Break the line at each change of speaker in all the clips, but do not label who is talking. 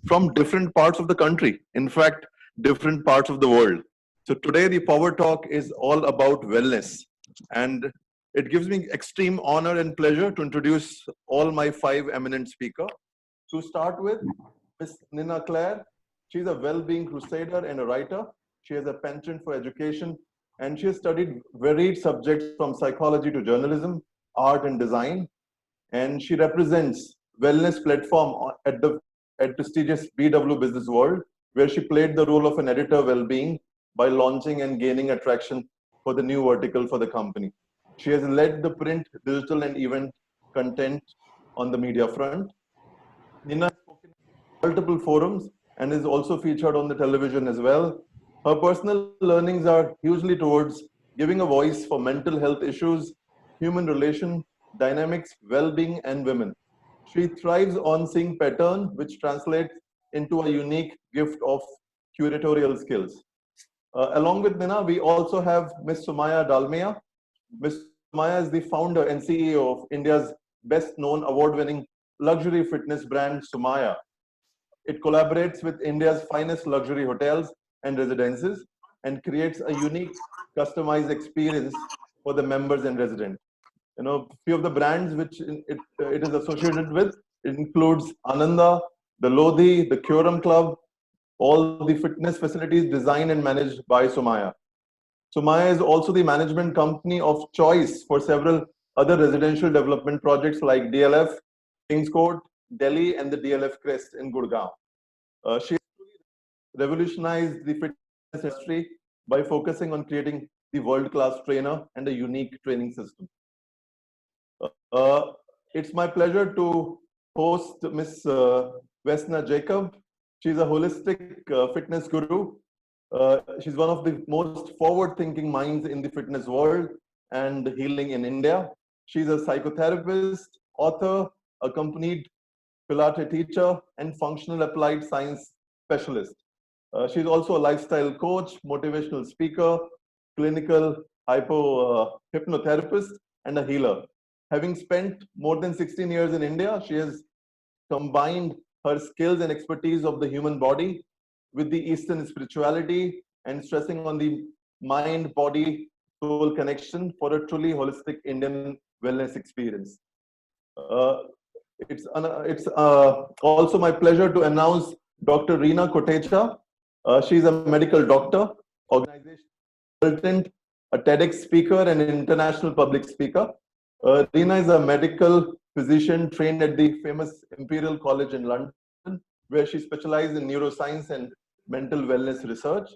from different parts of the country, in fact, different parts of the world. So today the Power Talk is all about wellness. And it gives me extreme honor and pleasure to introduce all my 5 eminent speakers. To start with, Ms. Nina Klers. She's a Wellbeing Crusader and a writer. She has a penchant for education, and she has studied varied subjects from psychology to journalism, art and design. And she represents wellness platform at prestigious BW Business World, where she played the role of an editor of well-being by launching and gaining attraction for the new vertical for the company. She has led the print, digital, and event content on the media front. Nina has spoken in multiple forums and is also featured on the television as well. Her personal learnings are hugely towards giving a voice for mental health issues, human relation, dynamics, well-being, and women. She thrives on seeing pattern, which translates into a unique gift of curatorial skills. Along with Nina, we also have Ms. Sumaya Dalmia. Ms. Sumaya is the founder and CEO of India's best-known award-winning luxury fitness brand, Sumaya. It collaborates with India's finest luxury hotels and residences and creates a unique, customized experience for the members and residents. You know, few of the brands which it is associated with, it includes Ananda, the Lodhi, the Curem Club, all the fitness facilities designed and managed by Sumaya. Sumaya is also the management company of choice for several other residential development projects like DLF, Kings Court, Delhi, and the DLF Crest in Gurgaon. She revolutionized the fitness industry by focusing on creating the world-class trainer and a unique training system. It's my pleasure to host Ms. Vesna Jacob. She's a holistic fitness guru. She's one of the most forward-thinking minds in the fitness world and healing in India. She's a psychotherapist, author, accompanied Pilates teacher, and functional applied science specialist. She's also a lifestyle coach, motivational speaker, clinical hypnotherapist, and a healer. Having spent more than 16 years in India, she has combined her skills and expertise of the human body with the Eastern spirituality and stressing on the mind, body, soul connection for a truly holistic Indian wellness experience. It's also my pleasure to announce Dr. Reena Kotecha. She's a medical doctor, organizational consultant, a TEDx speaker, and an international public speaker. Reena is a medical physician trained at the famous Imperial College in London, where she specialized in neuroscience and mental wellness research.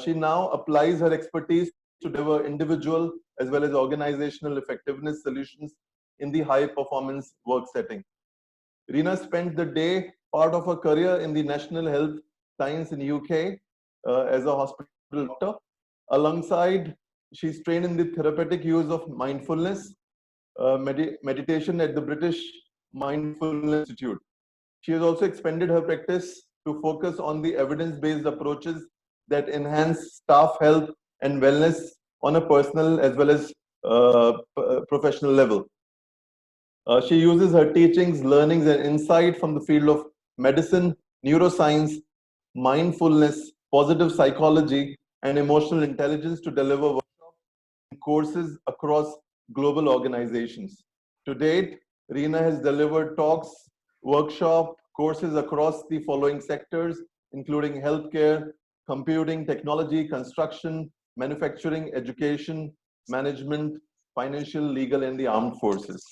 She now applies her expertise to deliver individual as well as organizational effectiveness solutions in the high performance work setting. Reena spent the day part of her career in the National Health Science in UK as a hospital doctor. Alongside, she's trained in the therapeutic use of mindfulness, meditation at the British Mindfulness Institute. She has also expanded her practice to focus on the evidence-based approaches that enhance staff health and wellness on a personal as well as professional level. She uses her teachings, learnings, and insight from the field of medicine, neuroscience, mindfulness, positive psychology, and emotional intelligence to deliver workshops and courses across global organizations. To date, Reena has delivered talks, workshops, courses across the following sectors, including healthcare, computing, technology, construction, manufacturing, education, management, financial, legal, and the armed forces.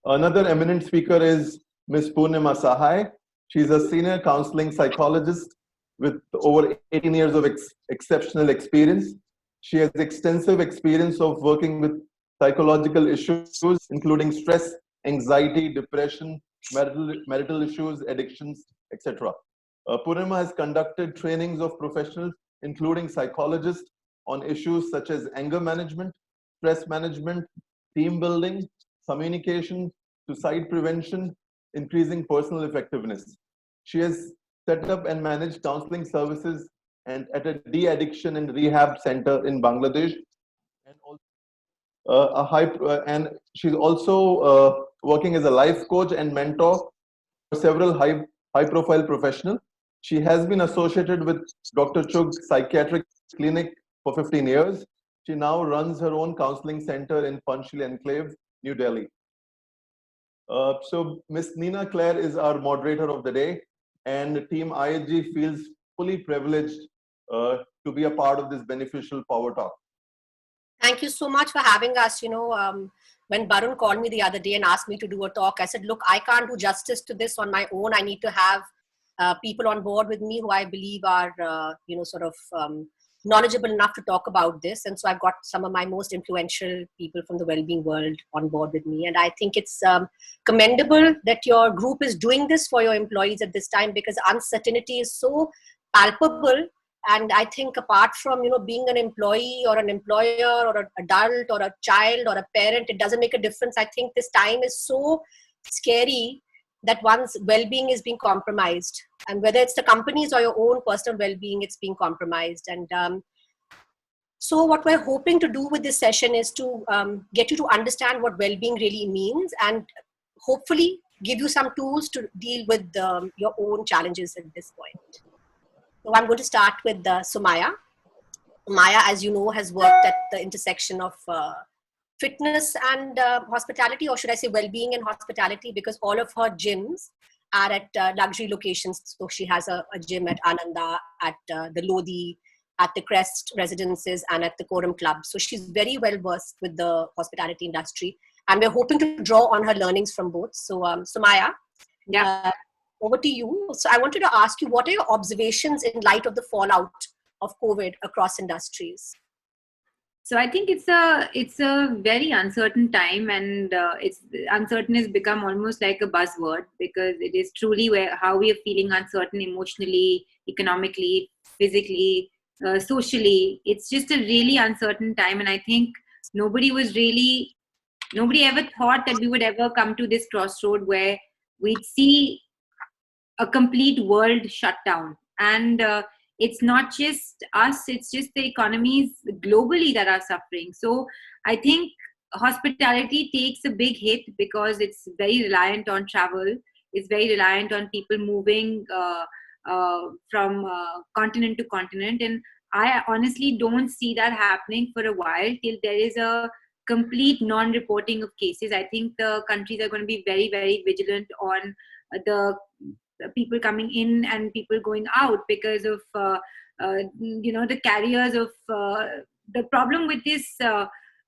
Another eminent speaker is Ms. Purnima Sahai. She's a senior counseling psychologist with over 18 years of exceptional experience. She has extensive experience of working with psychological issues, including stress, anxiety, depression, marital issues, addictions, etc. Purnima has conducted trainings of professionals, including psychologists, on issues such as anger management, stress management, team building, communication, suicide prevention, increasing personal effectiveness. She has set up and managed counseling services and at a de-addiction and rehab center in Bangladesh, and also and she's also working as a life coach and mentor for several high high-profile professional. She has been associated with Dr. Chug's psychiatric clinic for 15 years. She now runs her own counseling center in Panchsheel Enclave, New Delhi. So Ms. Nina Klers is our moderator of the day, and Team IHG feels fully privileged to be a part of this beneficial power talk.
Thank you so much for having us. When Barun called me the other day and asked me to do a talk, I said, look, I can't do justice to this on my own. I need to have people on board with me who I believe are, knowledgeable enough to talk about this. And so I've got some of my most influential people from the well-being world on board with me. And I think it's commendable that your group is doing this for your employees at this time, because uncertainty is so palpable. And I think apart from, being an employee or an employer or an adult or a child or a parent, it doesn't make a difference. I think this time is so scary that one's well-being is being compromised. And whether it's the company's or your own personal well-being, it's being compromised. And so what we're hoping to do with this session is to get you to understand what well-being really means, and hopefully give you some tools to deal with your own challenges at this point. So I'm going to start with Sumaya. Sumaya, as you know, has worked at the intersection of fitness and hospitality, or should I say well-being and hospitality, because all of her gyms are at luxury locations. So she has a gym at Ananda, at the Lodi, at the Crest Residences, and at the Quorum Club. So she's very well versed with the hospitality industry, and we're hoping to draw on her learnings from both. So Sumaya, over to you. So I wanted to ask you, what are your observations in light of the fallout of COVID across industries?
So I think it's a very uncertain time, and uncertain has become almost like a buzzword, because it is truly how we are feeling uncertain emotionally, economically, physically, socially. It's just a really uncertain time, and I think nobody ever thought that we would ever come to this crossroad where we'd see a complete world shut down. And it's not just us, it's just the economies globally that are suffering. So I think hospitality takes a big hit because it's very reliant on travel. It's very reliant on people moving from continent to continent. And I honestly don't see that happening for a while till there is a complete non-reporting of cases. I think the countries are going to be very, very vigilant on the people coming in and people going out because of the carriers of the problem with this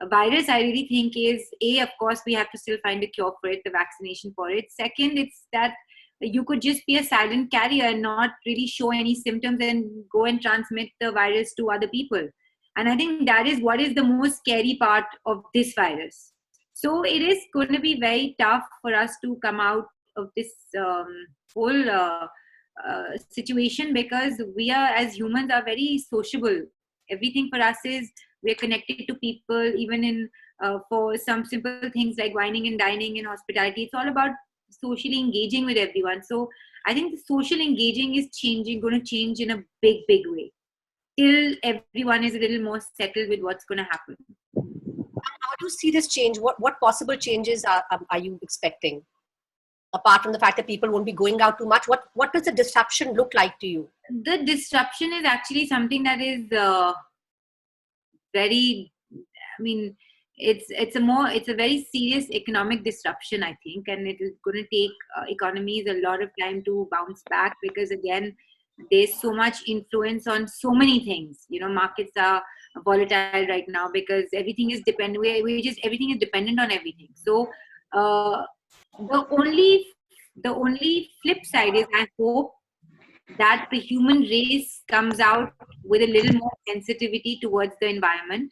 virus. I really think is, of course we have to still find a cure for it, the vaccination for it. Second, it's that you could just be a silent carrier and not really show any symptoms and go and transmit the virus to other people. And I think that is what is the most scary part of this virus. So it is going to be very tough for us to come out of this whole situation, because we are, as humans, are very sociable. Everything for us is, we're connected to people, even in for some simple things like wining and dining and hospitality. It's all about socially engaging with everyone. So I think the social engaging is going to change in a big, big way, till everyone is a little more settled with what's going to happen.
How do you see this change? What possible changes are you expecting? Apart from the fact that people won't be going out too much, what does the disruption look like to you?
The disruption is actually something that is very, it's a very serious economic disruption, I think, and it is going to take economies a lot of time to bounce back, because again, there's so much influence on so many things. Markets are volatile right now because everything is dependent. Everything is dependent on everything. So the only flip side is, I hope that the human race comes out with a little more sensitivity towards the environment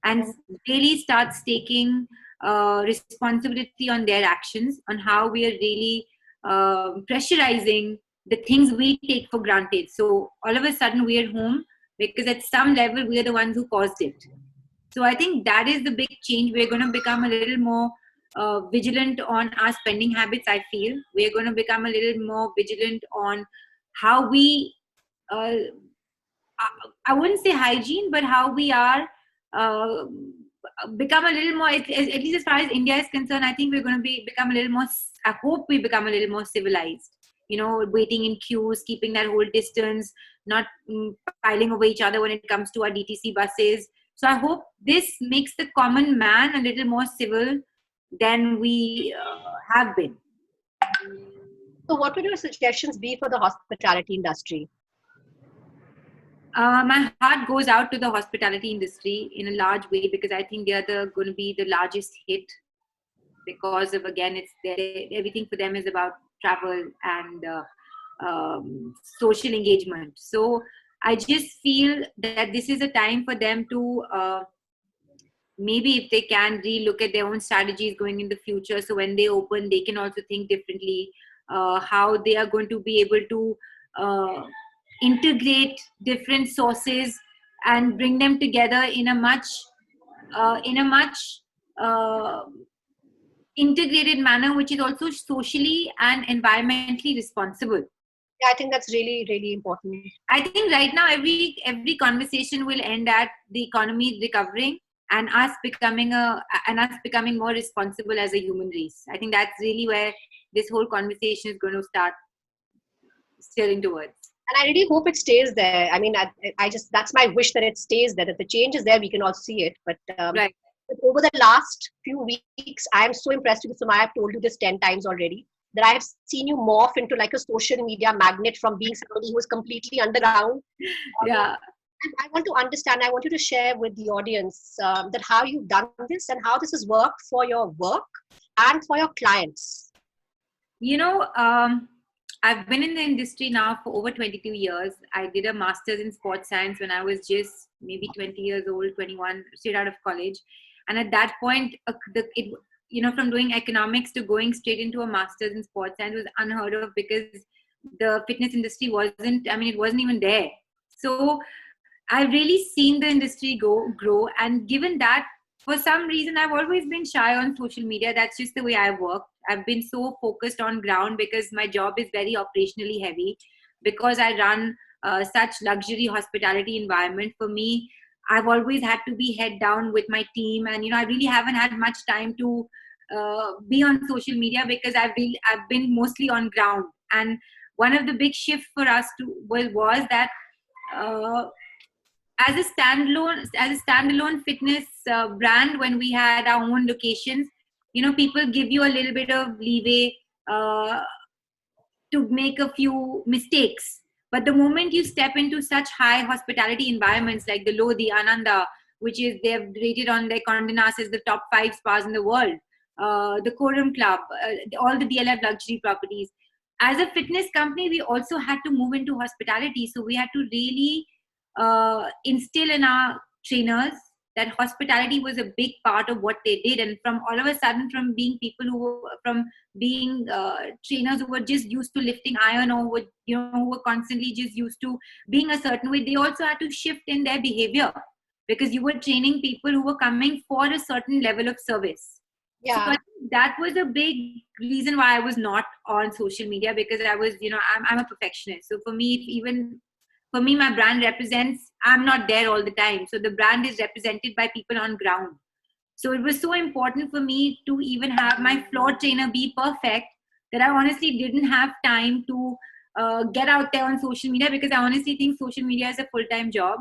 and really starts taking responsibility on their actions, on how we are really pressurizing the things we take for granted. So all of a sudden we are home because at some level we are the ones who caused it. So I think that is the big change. We're going to become a little more vigilant on our spending habits. I feel we're going to become a little more vigilant on how we, I wouldn't say hygiene, but how we are become a little more, at least as far as India is concerned, I think we're going to become a little more, I hope we become a little more civilized waiting in queues, keeping that whole distance, not piling over each other when it comes to our DTC buses. So I hope this makes the common man a little more civil than we have been.
So what would your suggestions be for the hospitality industry?
My heart goes out to the hospitality industry in a large way, because I think they are going to be the largest hit, because of, again, everything for them is about travel and social engagement. So I just feel that this is a time for them to maybe, if they can, relook at their own strategies going in the future. So when they open, they can also think differently, how they are going to be able to integrate different sources and bring them together in a much integrated manner, which is also socially and environmentally responsible.
Yeah, I think that's really, really important.
I think right now every conversation will end at the economy recovering and us becoming more responsible as a human race. I think that's really where this whole conversation is going to start steering towards.
And I really hope it stays there. I mean, I just, that's my wish, that it stays there. That the change is there, we can all see it. But
right.
Over the last few weeks, I am so impressed with Sumaya. I've told you this 10 times already, that I have seen you morph into like a social media magnet from being somebody who was completely underground.
Yeah.
I want to understand, I want you to share with the audience that how you've done this and how this has worked for your work and for your clients.
I've been in the industry now for over 22 years. I did a master's in sports science when I was just maybe 20 years old, 21, straight out of college. And at that point, from doing economics to going straight into a master's in sports science was unheard of, because the fitness industry it wasn't even there. So I've really seen the industry grow. And given that, for some reason, I've always been shy on social media. That's just the way I work. I've been so focused on ground because my job is very operationally heavy. Because I run such luxury hospitality environment, for me, I've always had to be head down with my team. And, I really haven't had much time to be on social media, because I've been mostly on ground. And one of the big shifts for us was that as a standalone fitness brand, when we had our own locations, people give you a little bit of leeway to make a few mistakes. But the moment you step into such high hospitality environments like the Lodi, Ananda, which is, they've rated on their Condé Nast as the top 5 spas in the world, the Quorum Club, all the DLF luxury properties. As a fitness company, we also had to move into hospitality. So we had to really instill in our trainers that hospitality was a big part of what they did. And from all of a sudden, from being trainers who were just used to lifting iron, or who were constantly just used to being a certain way, they also had to shift in their behavior, because you were training people who were coming for a certain level of service.
Yeah.
So I think that was a big reason why I was not on social media, because I was, I'm a perfectionist. So for me, my brand represents, I'm not there all the time. So the brand is represented by people on ground. So it was so important for me to even have my floor trainer be perfect, that I honestly didn't have time to get out there on social media, because I honestly think social media is a full-time job.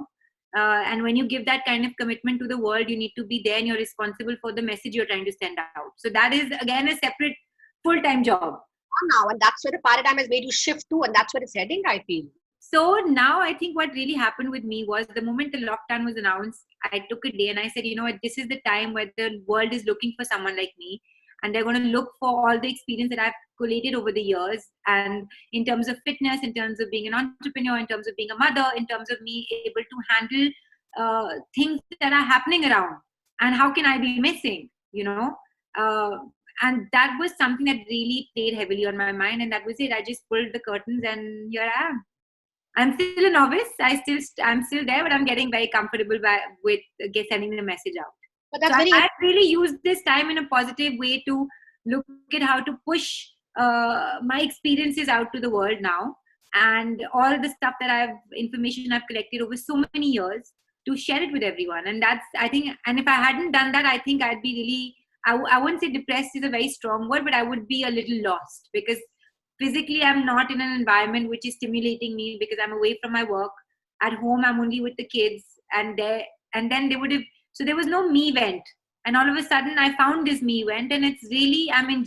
And when you give that kind of commitment to the world, you need to be there and you're responsible for the message you're trying to send out. So that is, again, a separate full-time job.
Now, and that's where the paradigm has made you shift to, and that's where it's heading, I feel.
So now I think what really happened with me was, the moment the lockdown was announced, I took a day and I said, this is the time where the world is looking for someone like me. And they're going to look for all the experience that I've collated over the years. And in terms of fitness, in terms of being an entrepreneur, in terms of being a mother, in terms of me able to handle things that are happening around. And how can I be missing, and that was something that really played heavily on my mind. And that was it. I just pulled the curtains and here I am. I'm still a novice. I'm still there, but I'm getting very comfortable with sending the message out.
But that's
I really used this time in a positive way to look at how to push my experiences out to the world now, and all the stuff information I've collected over so many years, to share it with everyone. And that's, I think, and if I hadn't done that, I think I'd be really, I wouldn't say depressed is a very strong word, but I would be a little lost, because physically I'm not in an environment which is stimulating me because I'm away from my work. At home, I'm only with the kids, and then they would have, so there was no me event. And all of a sudden I found this me event, and I'm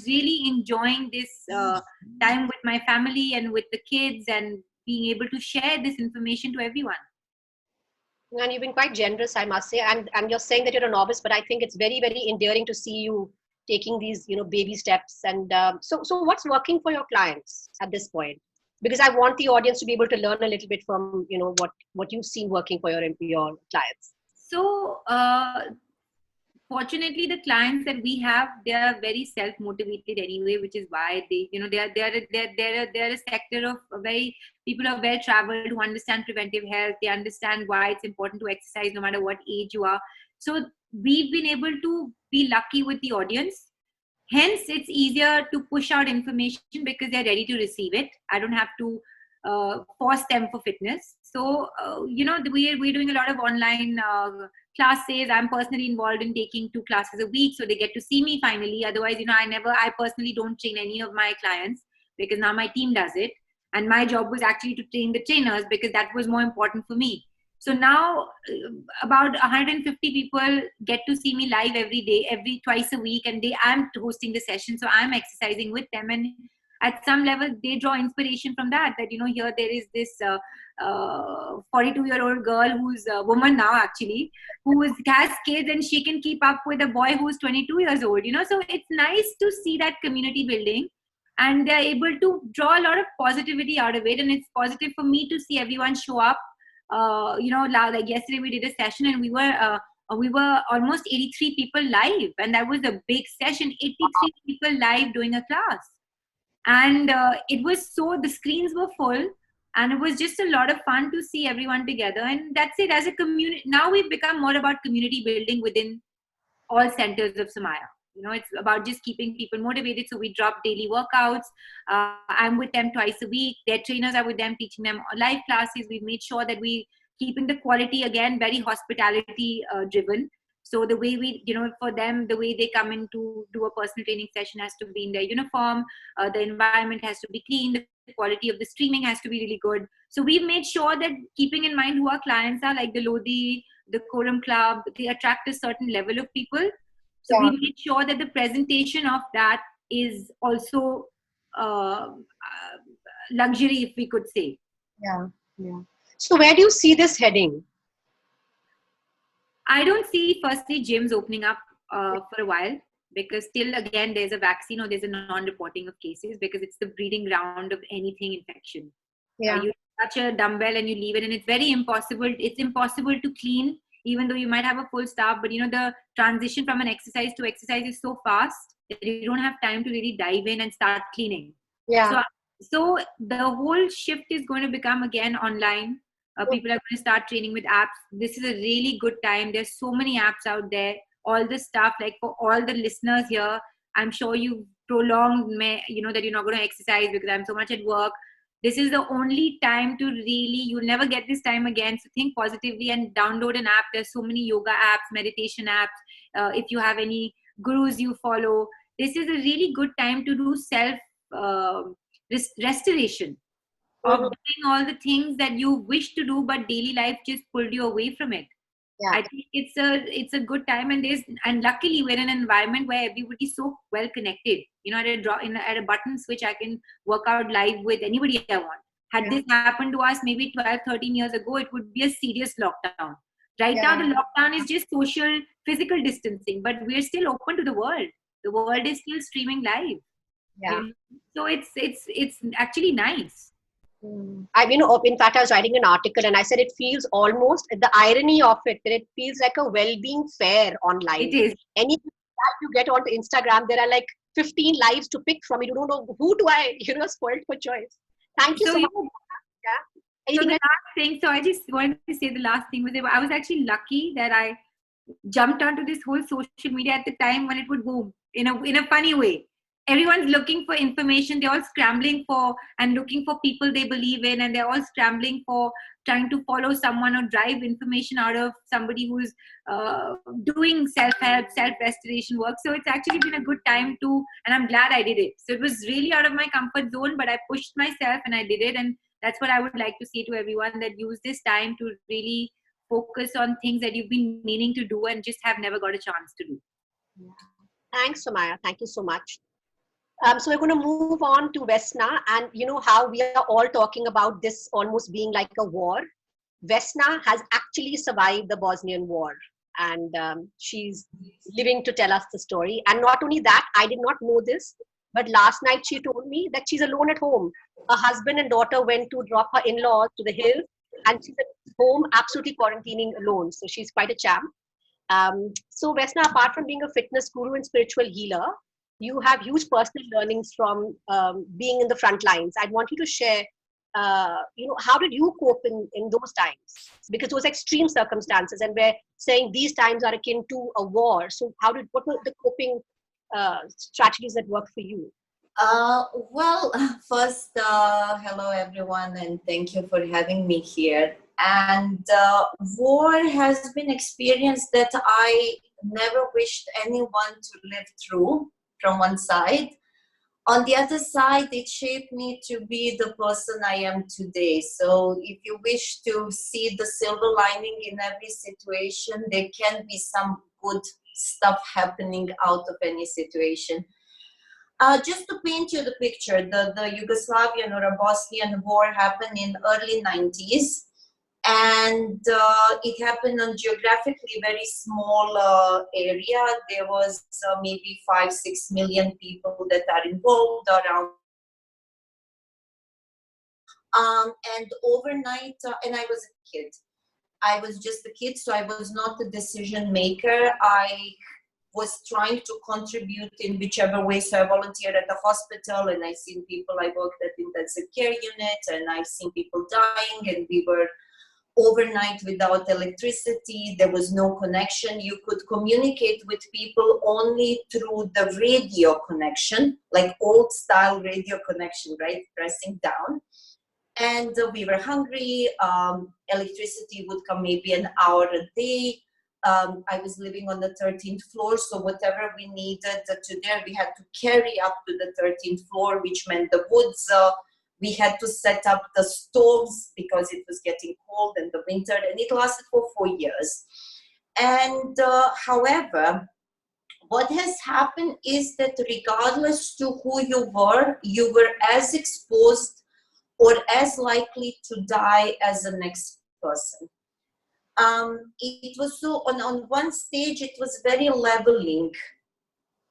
really enjoying this time with my family and with the kids, and being able to share this information to everyone.
And you've been quite generous, I must say. And you're saying that you're a novice, but I think it's very, very endearing to see you taking these, baby steps. And so what's working for your clients at this point? Because I want the audience to be able to learn a little bit from, what you've seen working for your clients.
So, fortunately, the clients that we have, they are very self-motivated anyway, which is why they're a sector of people are well-traveled who understand preventive health. They understand why it's important to exercise no matter what age you are. So we've been able to be lucky with the audience. Hence, it's easier to push out information because they're ready to receive it. I don't have to force them for fitness. So, we're doing a lot of online classes. I'm personally involved in taking 2 classes a week, so they get to see me finally. Otherwise, I personally don't train any of my clients because now my team does it. And my job was actually to train the trainers because that was more important for me. So now about 150 people get to see me live every day, twice a week, and I'm hosting the session. So I'm exercising with them, and at some level they draw inspiration from that here there is this 42-year-old girl who's a woman now actually, who has kids, and she can keep up with a boy who's 22 years old. So it's nice to see that community building, and they're able to draw a lot of positivity out of it. And it's positive for me to see everyone show up. Like yesterday we did a session, and we were almost 83 people live, and that was a big session. 83 people live doing a class, and it was the screens were full, and it was just a lot of fun to see everyone together. And that's it. As a community, now we've become more about community building within all centers of Sumaya. It's about just keeping people motivated. So we drop daily workouts. I'm with them twice a week. Their trainers are with them, teaching them live classes. We've made sure that we keeping the quality, again, very hospitality driven. So the way for them, the way they come in to do a personal training session has to be in their uniform. The environment has to be clean. The quality of the streaming has to be really good. So we've made sure that, keeping in mind who our clients are, like the Lodi, the Quorum Club, they attract a certain level of people. So we made sure that the presentation of that is also luxury, if we could say.
Yeah. So where do you see this heading?
I don't see, firstly, gyms opening up for a while, because still, again, there's a vaccine or there's a non-reporting of cases, because it's the breeding ground of anything infection.
Yeah.
You touch a dumbbell and you leave it, and it's impossible to clean, even though you might have a full staff. But the transition from an exercise to exercise is so fast that you don't have time to really dive in and start cleaning.
Yeah.
So the whole shift is going to become again online. People are going to start training with apps. This is a really good time. There's so many apps out there. All the stuff, like for all the listeners here, I'm sure you've prolonged, that you're not going to exercise because I'm so much at work. This is the only time to really, you'll never get this time again. So think positively and download an app. There's so many yoga apps, meditation apps. If you have any gurus you follow, this is a really good time to do self restoration of doing all the things that you wish to do, but daily life just pulled you away from it. Yeah. I think it's a good time, and luckily we're in an environment where everybody's so well connected. At a button switch, I can work out live with anybody I want. Had this happened to us maybe 12, 13 years ago, it would be a serious lockdown. Right now, the lockdown is just social, physical distancing, but we're still open to the world. The world is still streaming live.
Yeah.
So it's actually nice.
In fact, I was writing an article and I said it feels almost, the irony of it, that it feels like a well-being fair online.
It is.
Any time you get onto Instagram, there are like 15 lives to pick from. You don't know who do I, spoiled for choice. Thank you so much.
So the last thing, so I just wanted to say the last thing was, I was actually lucky that I jumped onto this whole social media at the time when it would boom in a funny way. everyone's looking for information. They're all scrambling for and looking for people they believe in, and they're all scrambling for trying to follow someone or drive information out of somebody who's doing self-help, self-restoration work. So it's actually been a good time to, and I'm glad I did it. So it was really out of my comfort zone, but I pushed myself and I did it. And that's what I would like to say to everyone, that use this time to really focus on things that you've been meaning to do and just have never got a chance to do.
Thanks, Sumaya. Thank you so much. So we're going to move on to Vesna, and you know how we are all talking about this almost being like a war. Vesna has actually survived the Bosnian War, and she's living to tell us the story. And not only that, I did not know this, but last night she told me that she's alone at home. Her husband and daughter went to drop her in-laws to the hills, and she's at home absolutely quarantining alone. So she's quite a champ. So Vesna, apart from being a fitness guru and spiritual healer, you have huge personal learnings from being in the front lines. I'd want you to share, how did you cope in those times? Because those extreme circumstances, and we're saying these times are akin to a war. So what were the coping strategies that worked for you?
Well, first, hello everyone, and thank you for having me here. And war has been experience that I never wished anyone to live through, from one side. On the other side, it shaped me to be the person I am today. So if you wish to see the silver lining in every situation, there can be some good stuff happening out of any situation. Just to paint you the picture, the Yugoslavian or a Bosnian war happened in early 90s. And it happened on geographically very small area. There was maybe 5-6 million people that are involved around. And overnight, and I was a kid. I was just a kid, so I was not a decision maker. I was trying to contribute in whichever way. So I volunteered at the hospital, and I've seen people, I worked at intensive care unit, and I've seen people dying, and we were overnight without electricity. There was no connection. You could communicate with people only through the radio connection, like old style radio connection, right? Pressing down. And we were hungry. Electricity would come maybe an hour a day. I was living on the 13th floor, so whatever we needed to there, we had to carry up to the 13th floor, which meant the woods. We had to set up the stoves because it was getting cold in the winter, and it lasted for 4 years. And however, what has happened is that regardless to who you were as exposed or as likely to die as the next person. It was so, on one stage, it was very leveling,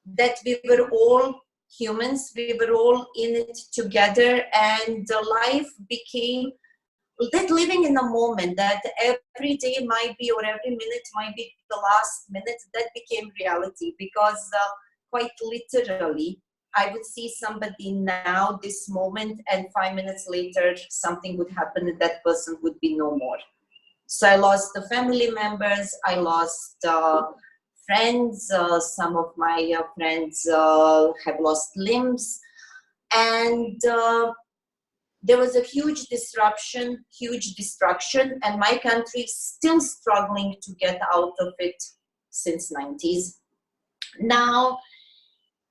that we were all humans, we were all in it together, and life became that living in a moment, that every day might be, or every minute might be the last minute, that became reality. Because quite literally, I would see somebody now, this moment, and 5 minutes later, something would happen and that person would be no more. So I lost the family members, I lost friends, some of my friends have lost limbs, and there was a huge disruption, huge destruction, and my country is still struggling to get out of it since 90s. Now,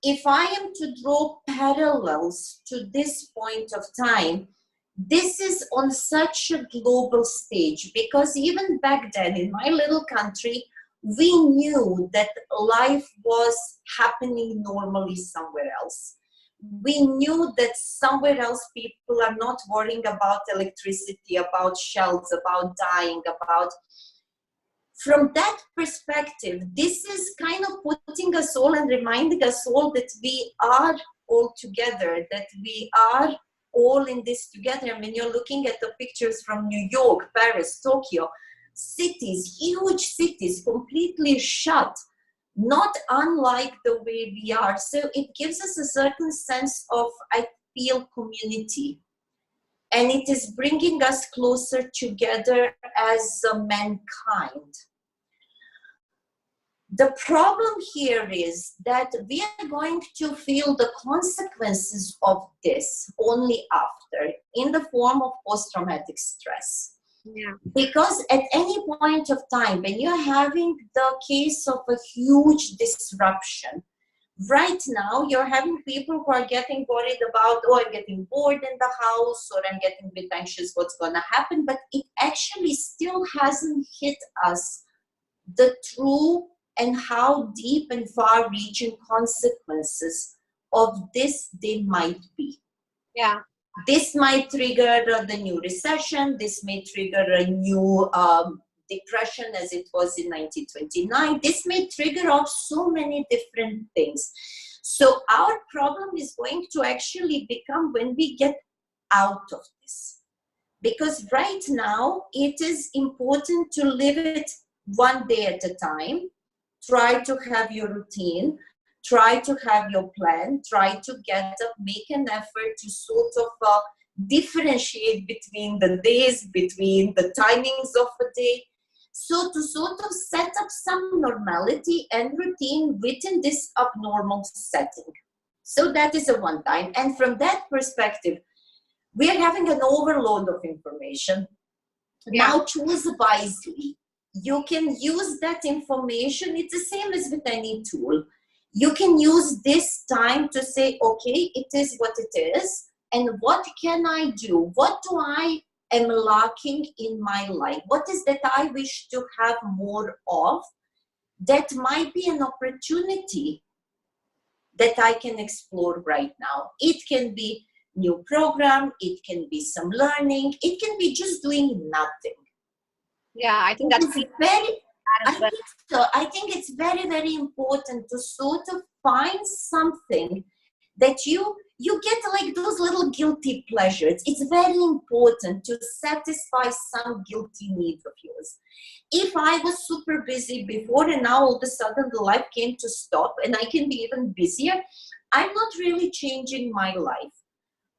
if I am to draw parallels to this point of time, this is on such a global stage, because even back then in my little country, we knew that life was happening normally somewhere else. We knew that somewhere else people are not worrying about electricity, about shells, about dying, about... From that perspective, this is kind of putting us all and reminding us all that we are all together, that we are all in this together. And when you're looking at the pictures from New York, Paris, Tokyo, cities, huge cities, completely shut, not unlike the way we are. So it gives us a certain sense of, I feel, community. And it is bringing us closer together as a mankind. The problem here is that we are going to feel the consequences of this only after, in the form of post-traumatic stress.
Yeah.
Because at any point of time, when you're having the case of a huge disruption, right now you're having people who are getting worried about, oh, I'm getting bored in the house, or I'm getting a bit anxious what's going to happen, but it actually still hasn't hit us the true and how deep and far-reaching consequences of this they might be.
Yeah.
This might trigger the new recession. This may trigger a new depression as it was in 1929. This may trigger off so many different things. So our problem is going to actually become when we get out of this. Because right now, it is important to live it one day at a time. Try to have your routine. Try to have your plan. Try to get up, make an effort to sort of differentiate between the days, between the timings of a day. So to sort of set up some normality and routine within this abnormal setting. So that is a one time. And from that perspective, we are having an overload of information.
Yeah.
Now choose wisely. You can use that information. It's the same as with any tool. You can use this time to say, okay, it is what it is. And what can I do? What do I am lacking in my life? What is that I wish to have more of? That might be an opportunity that I can explore right now. It can be new program. It can be some learning. It can be just doing nothing.
Yeah, I think that's
I think it's very, very important to sort of find something that you get like those little guilty pleasures. It's very important to satisfy some guilty need of yours. If I was super busy before and now all of a sudden the life came to stop and I can be even busier, I'm not really changing my life.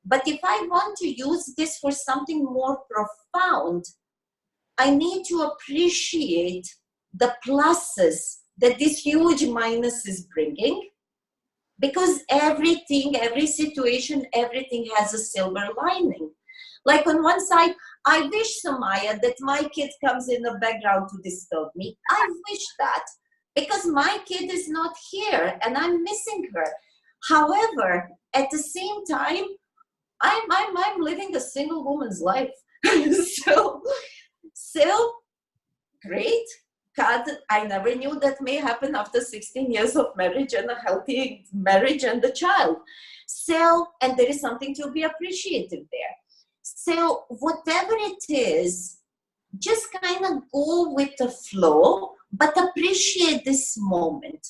But if I want to use this for something more profound, I need to appreciate the pluses that this huge minus is bringing, because everything, every situation, everything has a silver lining. Like on one side, I wish, Sumaya, that my kid comes in the background to disturb me. I wish that, because my kid is not here and I'm missing her. However, at the same time, I'm living a single woman's life. So great. God, I never knew that may happen after 16 years of marriage and a healthy marriage and a child. So, and there is something to be appreciated there. So whatever it is, just kind of go with the flow, but appreciate this moment.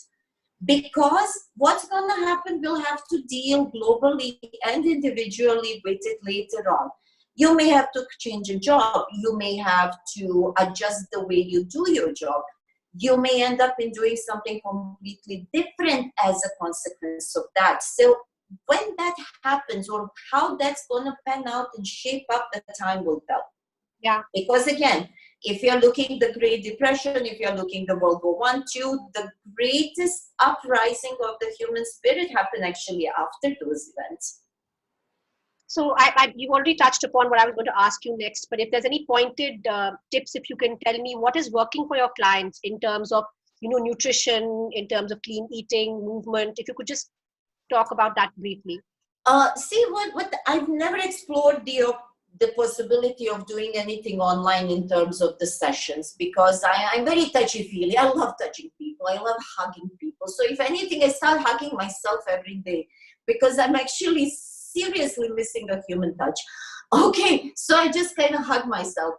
Because what's going to happen, we'll have to deal globally and individually with it later on. You may have to change a job. You may have to adjust the way you do your job. You may end up in doing something completely different as a consequence of that. So when that happens, or how that's going to pan out and shape up, the time will tell.
Yeah.
Because again, if you're looking the Great Depression, if you're looking the World War I, II, the greatest uprising of the human spirit happened actually after those events.
So you've already touched upon what I was going to ask you next, but if there's any pointed tips, if you can tell me what is working for your clients in terms of, nutrition, in terms of clean eating, movement, if you could just talk about that briefly.
See, what I've never explored the possibility of doing anything online in terms of the sessions, because I'm very touchy-feely. I love touching people. I love hugging people. So if anything, I start hugging myself every day, because I'm actually seriously missing a human touch. Okay, so I just kind of hug myself.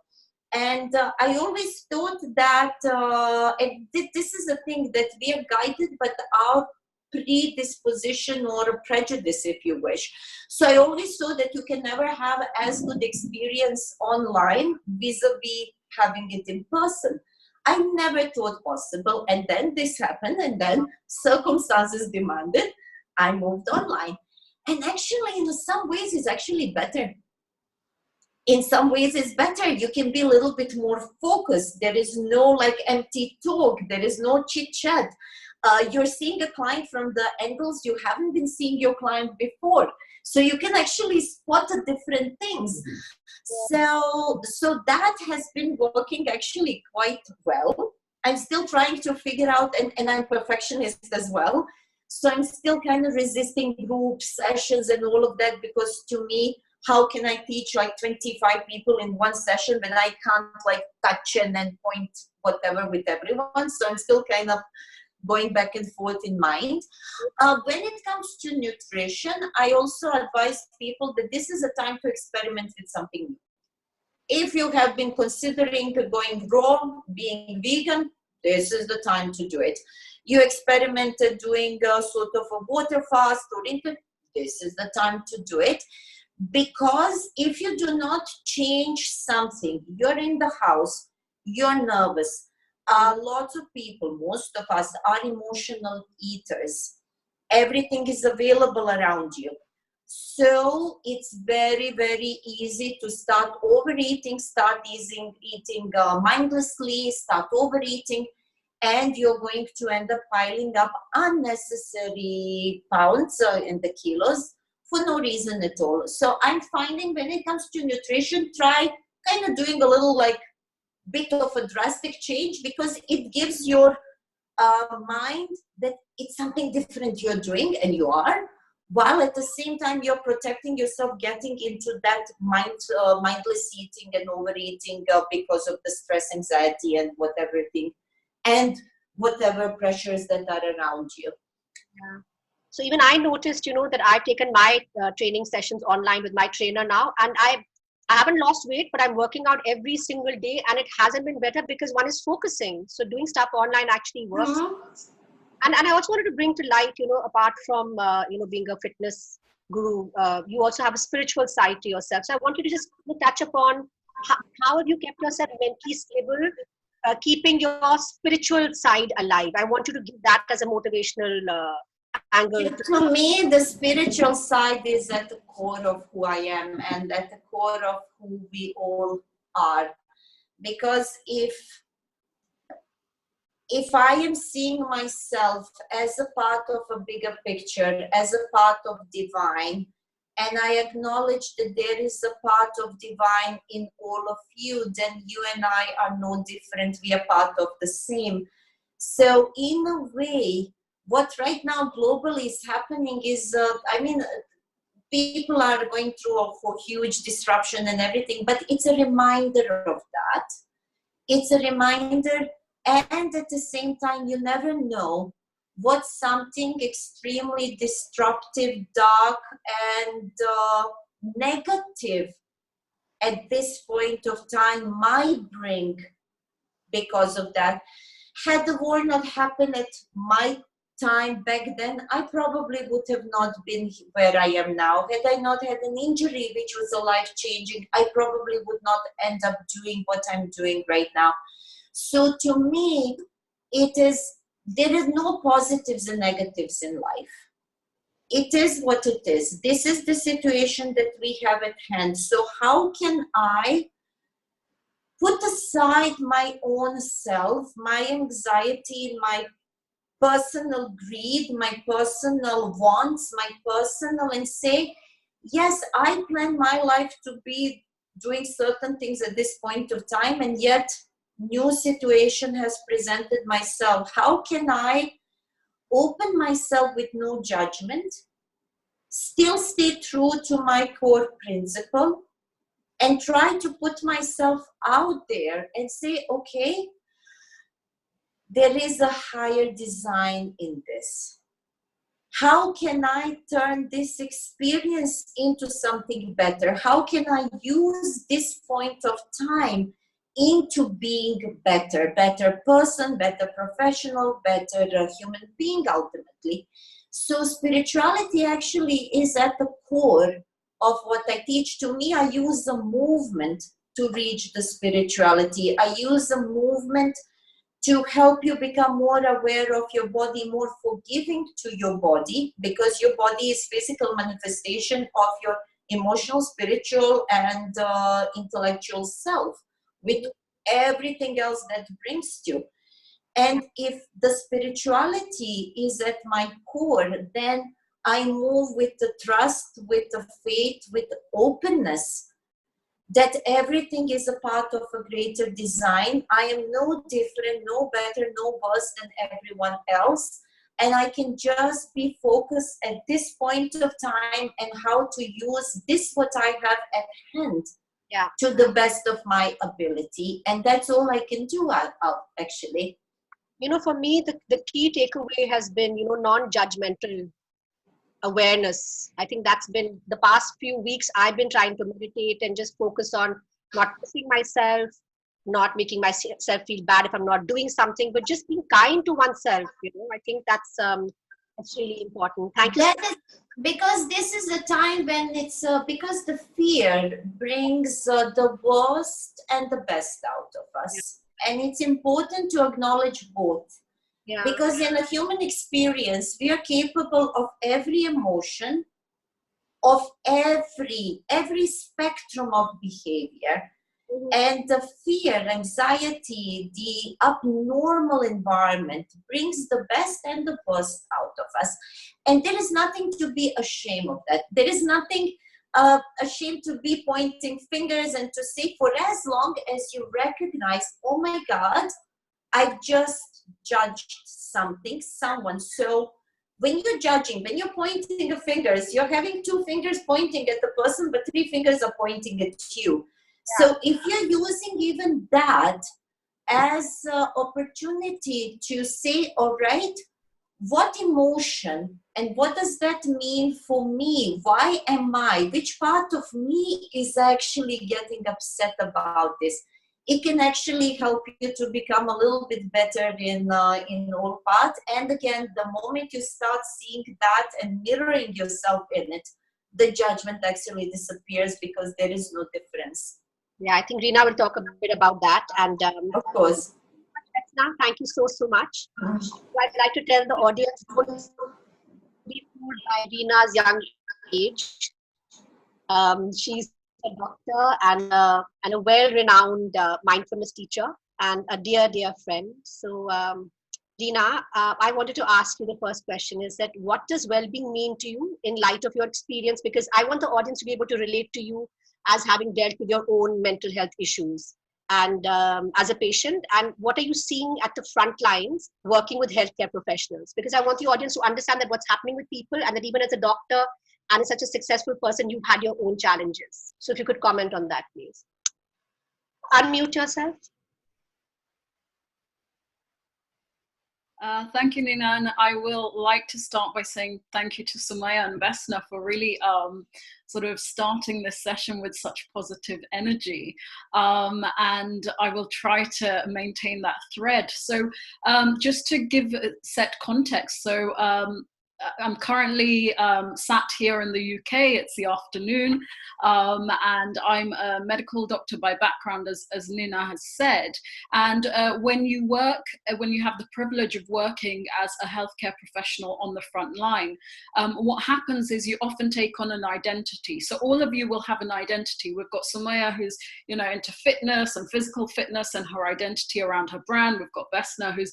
And I always thought that this is a thing that we are guided by our predisposition or a prejudice, if you wish. So I always thought that you can never have as good experience online vis-a-vis having it in person. I never thought possible. And then this happened, and then circumstances demanded. I moved online. And actually, in some ways, it's actually better. in some ways it's better. You can be a little bit more focused. There is no like empty talk. There is no chit chat. You're seeing a client from the angles you haven't been seeing your client before. So you can actually spot the different things. So that has been working actually quite well. I'm still trying to figure out, and I'm perfectionist as well. So I'm still kind of resisting group sessions and all of that, because to me, how can I teach like 25 people in one session when I can't like touch and then point whatever with everyone? So I'm still kind of going back and forth in mind. When it comes to nutrition, I also advise people that this is a time to experiment with something new. If you have been considering going raw, being vegan, this is the time to do it. You experimented doing a sort of a water fast or this is the time to do it. Because if you do not change something, you're in the house, you're nervous. Lots of people, most of us, are emotional eaters. Everything is available around you. So it's very, very easy to start overeating, start eating mindlessly, start overeating, and you're going to end up piling up unnecessary pounds in the kilos for no reason at all. So I'm finding when it comes to nutrition, try kind of doing a little like bit of a drastic change, because it gives your mind that it's something different you're doing, and you are, while at the same time you're protecting yourself getting into that mindless eating and overeating because of the stress, anxiety, and whatever thing, and whatever pressures that are around you.
Yeah. So even I noticed, that I've taken my training sessions online with my trainer now, and I haven't lost weight, but I'm working out every single day, and it hasn't been better because one is focusing. So doing stuff online actually works. And I also wanted to bring to light, apart from, being a fitness guru, you also have a spiritual side to yourself. So I want you to just touch upon how have you kept yourself mentally stable, keeping your spiritual side alive. I want you to give that as a motivational angle.
To me, the spiritual side is at the core of who I am and at the core of who we all are. Because if I am seeing myself as a part of a bigger picture, as a part of divine, and I acknowledge that there is a part of divine in all of you, then you and I are no different. We are part of the same. So in a way, what right now globally is happening is, people are going through a huge disruption and everything, but it's a reminder of that. It's a reminder, and at the same time, you never know what something extremely destructive, dark, and negative at this point of time might bring because of that. Had the war not happened at my time back then, I probably would have not been where I am now. Had I not had an injury which was a life-changing, I probably would not end up doing what I'm doing right now. So to me, there is no positives and negatives in life. It is what it is. This is the situation that we have at hand. So how can I put aside my own self, my anxiety, my personal greed, my personal wants, my personal, and say, yes, I plan my life to be doing certain things at this point of time, and yet new situation has presented myself. How can I open myself with no judgment, still stay true to my core principle, and try to put myself out there and say, okay, there is a higher design in this. How can I turn this experience into something better? How can I use this point of time into being better person, better professional, better human being ultimately? So spirituality actually is at the core of what I teach. To me, I use a movement to reach the spirituality. I use a movement to help you become more aware of your body, more forgiving to your body, because your body is physical manifestation of your emotional, spiritual, and intellectual self, with everything else that brings you. And if the spirituality is at my core, then I move with the trust, with the faith, with the openness that everything is a part of a greater design. I am no different, no better, no worse than everyone else. And I can just be focused at this point of time and how to use this, what I have at hand, to the best of my ability. And that's all I can do, actually.
You know, for me, the key takeaway has been, you know, non-judgmental awareness. I think that's been the past few weeks. I've been trying to meditate and just focus on not pushing myself, not making myself feel bad if I'm not doing something, but just being kind to oneself. You know, I think that's really important. Thank you.
Because this is a time when it's because the fear brings the worst and the best out of us, and it's important to acknowledge both.
Yeah.
Because in a human experience, we are capable of every emotion, of every spectrum of behavior. Mm-hmm. And the fear, anxiety, the abnormal environment brings the best and the worst out of us. And there is nothing to be ashamed of that. There is nothing ashamed to be pointing fingers and to say, for as long as you recognize, oh my God, I've just judged someone. So when you're judging, when you're pointing the fingers, you're having 2 fingers pointing at the person, but 3 fingers are pointing at you. Yeah. So if you're using even that as an opportunity to say, all right, what emotion and what does that mean for me? Why am I? Which part of me is actually getting upset about this? It can actually help you to become a little bit better in all parts. And again, the moment you start seeing that and mirroring yourself in it, the judgment actually disappears because there is no difference.
Yeah, I think Reena will talk a bit about that. And
of course.
Vesna, thank you so much. I'd like to tell the audience, don't be fooled by Reena's young age. She's a doctor and a well-renowned mindfulness teacher and a dear friend. So Reena, I wanted to ask you the first question is that what does well-being mean to you in light of your experience? Because I want the audience to be able to relate to you as having dealt with your own mental health issues and as a patient, and what are you seeing at the front lines working with healthcare professionals? Because I want the audience to understand that what's happening with people, and that even as a doctor and as such a successful person, you've had your own challenges. So if you could comment on that, please. Unmute yourself.
Thank you, Nina, and I will like to start by saying thank you to Sumaya and Vesna for really sort of starting this session with such positive energy, and I will try to maintain that thread. So just to give set context, so I'm currently sat here in the UK. It's the afternoon, and I'm a medical doctor by background, as Nina has said. And when you have the privilege of working as a healthcare professional on the front line, what happens is you often take on an identity. So all of you will have an identity. We've got Sumaya, who's into fitness and physical fitness, and her identity around her brand. We've got Vesna, whose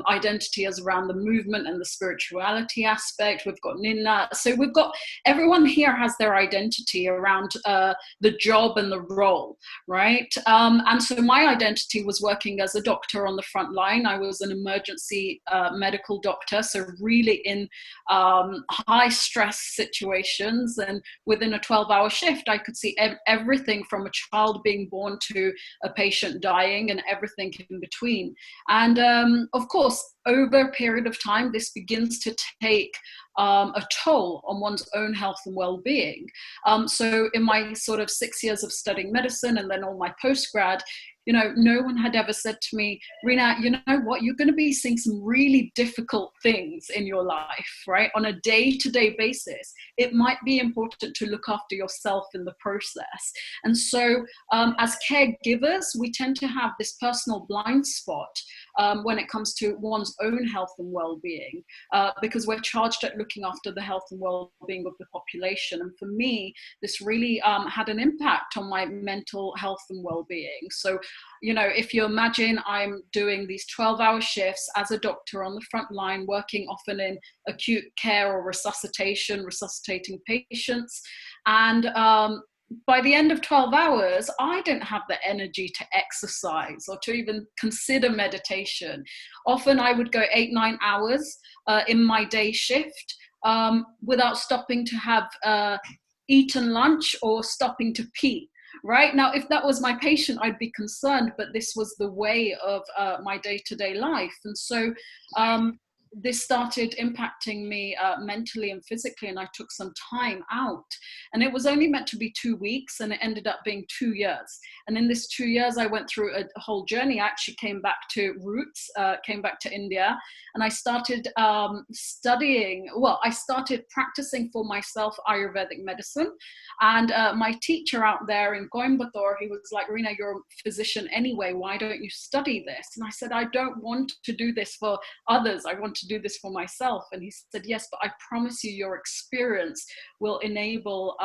identity is around the movement and the spirituality aspect. We've got Nina. So we've got, everyone here has their identity around the job and the role, right? And so my identity was working as a doctor on the front line. I was an emergency medical doctor, so really in high stress situations, and within a 12-hour shift, I could see everything from a child being born to a patient dying and everything in between. And of course, over a period of time, this begins to take a toll on one's own health and well-being. So in my sort of 6 years of studying medicine and then all my postgrad, no one had ever said to me, Reena, you know what, you're going to be seeing some really difficult things in your life, right? On a day-to-day basis, it might be important to look after yourself in the process. And so as caregivers, we tend to have this personal blind spot when it comes to one's own health and well-being, because we're charged at looking after the health and well-being of the population. And for me, this really had an impact on my mental health and well-being. So, you know, if you imagine I'm doing these 12-hour shifts as a doctor on the front line, working often in acute care or resuscitating patients, and by the end of 12 hours, I didn't have the energy to exercise or to even consider meditation. Often I would go 8-9 hours in my day shift without stopping to have eaten lunch or stopping to pee. Right now, if that was my patient, I'd be concerned, but this was the way of my day-to-day life. And so this started impacting me mentally and physically, and I took some time out. And it was only meant to be 2 weeks, and it ended up being 2 years. And in this 2 years, I went through a whole journey. I actually came back to roots, came back to India, and I started studying. Well, I started practicing for myself Ayurvedic medicine. And my teacher out there in Coimbatore, he was like, Reena, you're a physician anyway. Why don't you study this? And I said, I don't want to do this for others. I want to do this for myself. And he said, yes, but I promise you your experience will enable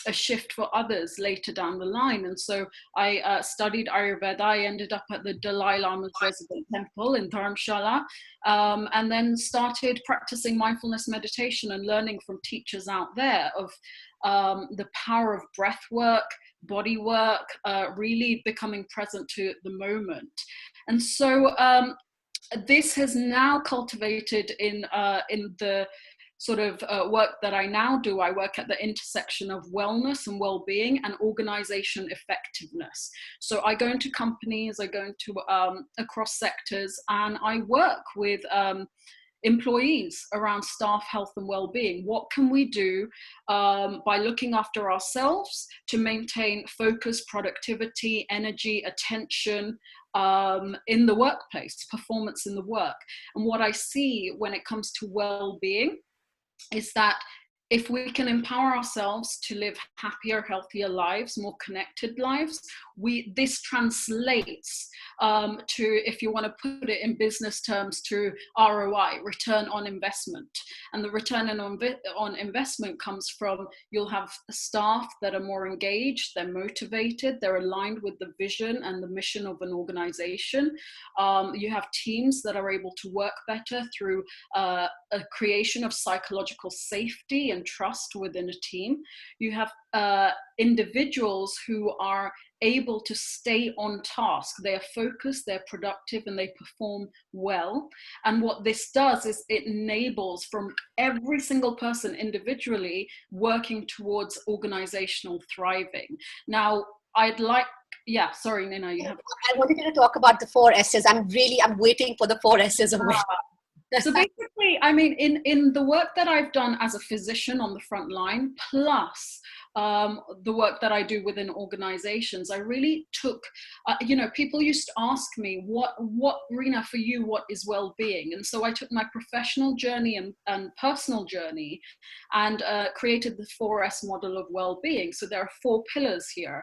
a shift for others later down the line. And so I studied Ayurveda. I ended up at the Dalai Lama's resident temple in Dharamshala, and then started practicing mindfulness meditation and learning from teachers out there of the power of breath work, body work, really becoming present to the moment. And so this has now cultivated in the sort of work that I now do. I work at the intersection of wellness and well-being and organization effectiveness. So I go into companies, I go into across sectors, and I work with employees around staff health and well-being. What can we do by looking after ourselves to maintain focus, productivity, energy, attention in the workplace, performance in the work? And what I see when it comes to well-being is that if we can empower ourselves to live happier, healthier lives, more connected lives, this translates to, if you want to put it in business terms, to ROI, return on investment. And the return on investment comes from, you'll have staff that are more engaged, they're motivated, they're aligned with the vision and the mission of an organization. You have teams that are able to work better through a creation of psychological safety and trust within a team. You have individuals who are able to stay on task. They are focused, they're productive, and they perform well. And what this does is it enables from every single person individually working towards organizational thriving. Now, I'd like, yeah, sorry, Nina, you have.
I wanted to talk about the 4 S's. I'm waiting for the 4 S's of
So basically, I mean, in the work that I've done as a physician on the front line, plus the work that I do within organizations, I really took, people used to ask me, what, Reena, for you, what is well-being? And so I took my professional journey and personal journey and created the 4S model of well-being. So there are 4 pillars here.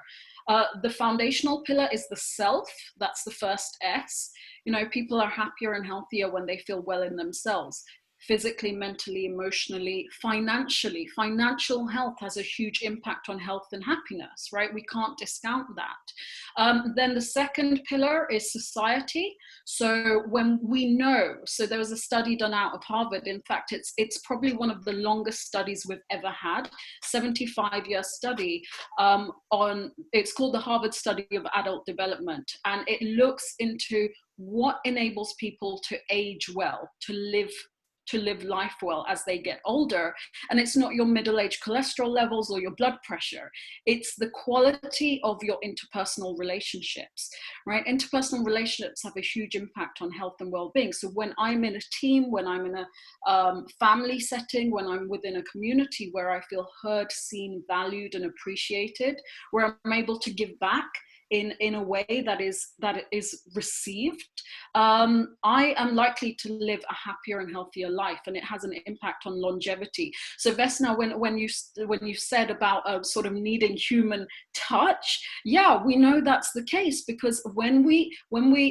The foundational pillar is the self. That's the first S. You know, people are happier and healthier when they feel well in themselves, physically, mentally, emotionally, financially. Financial health has a huge impact on health and happiness, right? We can't discount that. Then the second pillar is society. So when we know, so there was a study done out of Harvard. In fact, it's probably one of the longest studies we've ever had, 75-year study it's called the Harvard Study of Adult Development. And it looks into what enables people to age well, to live life well as they get older. And it's not your middle-aged cholesterol levels or your blood pressure. It's the quality of your interpersonal relationships, right? Interpersonal relationships have a huge impact on health and well-being. So when I'm in a team, when I'm in a family setting, when I'm within a community where I feel heard, seen, valued, and appreciated, where I'm able to give back, in a way that is received, I am likely to live a happier and healthier life, and it has an impact on longevity. So Vesna, when you said about sort of needing human touch, yeah, we know that's the case, because when we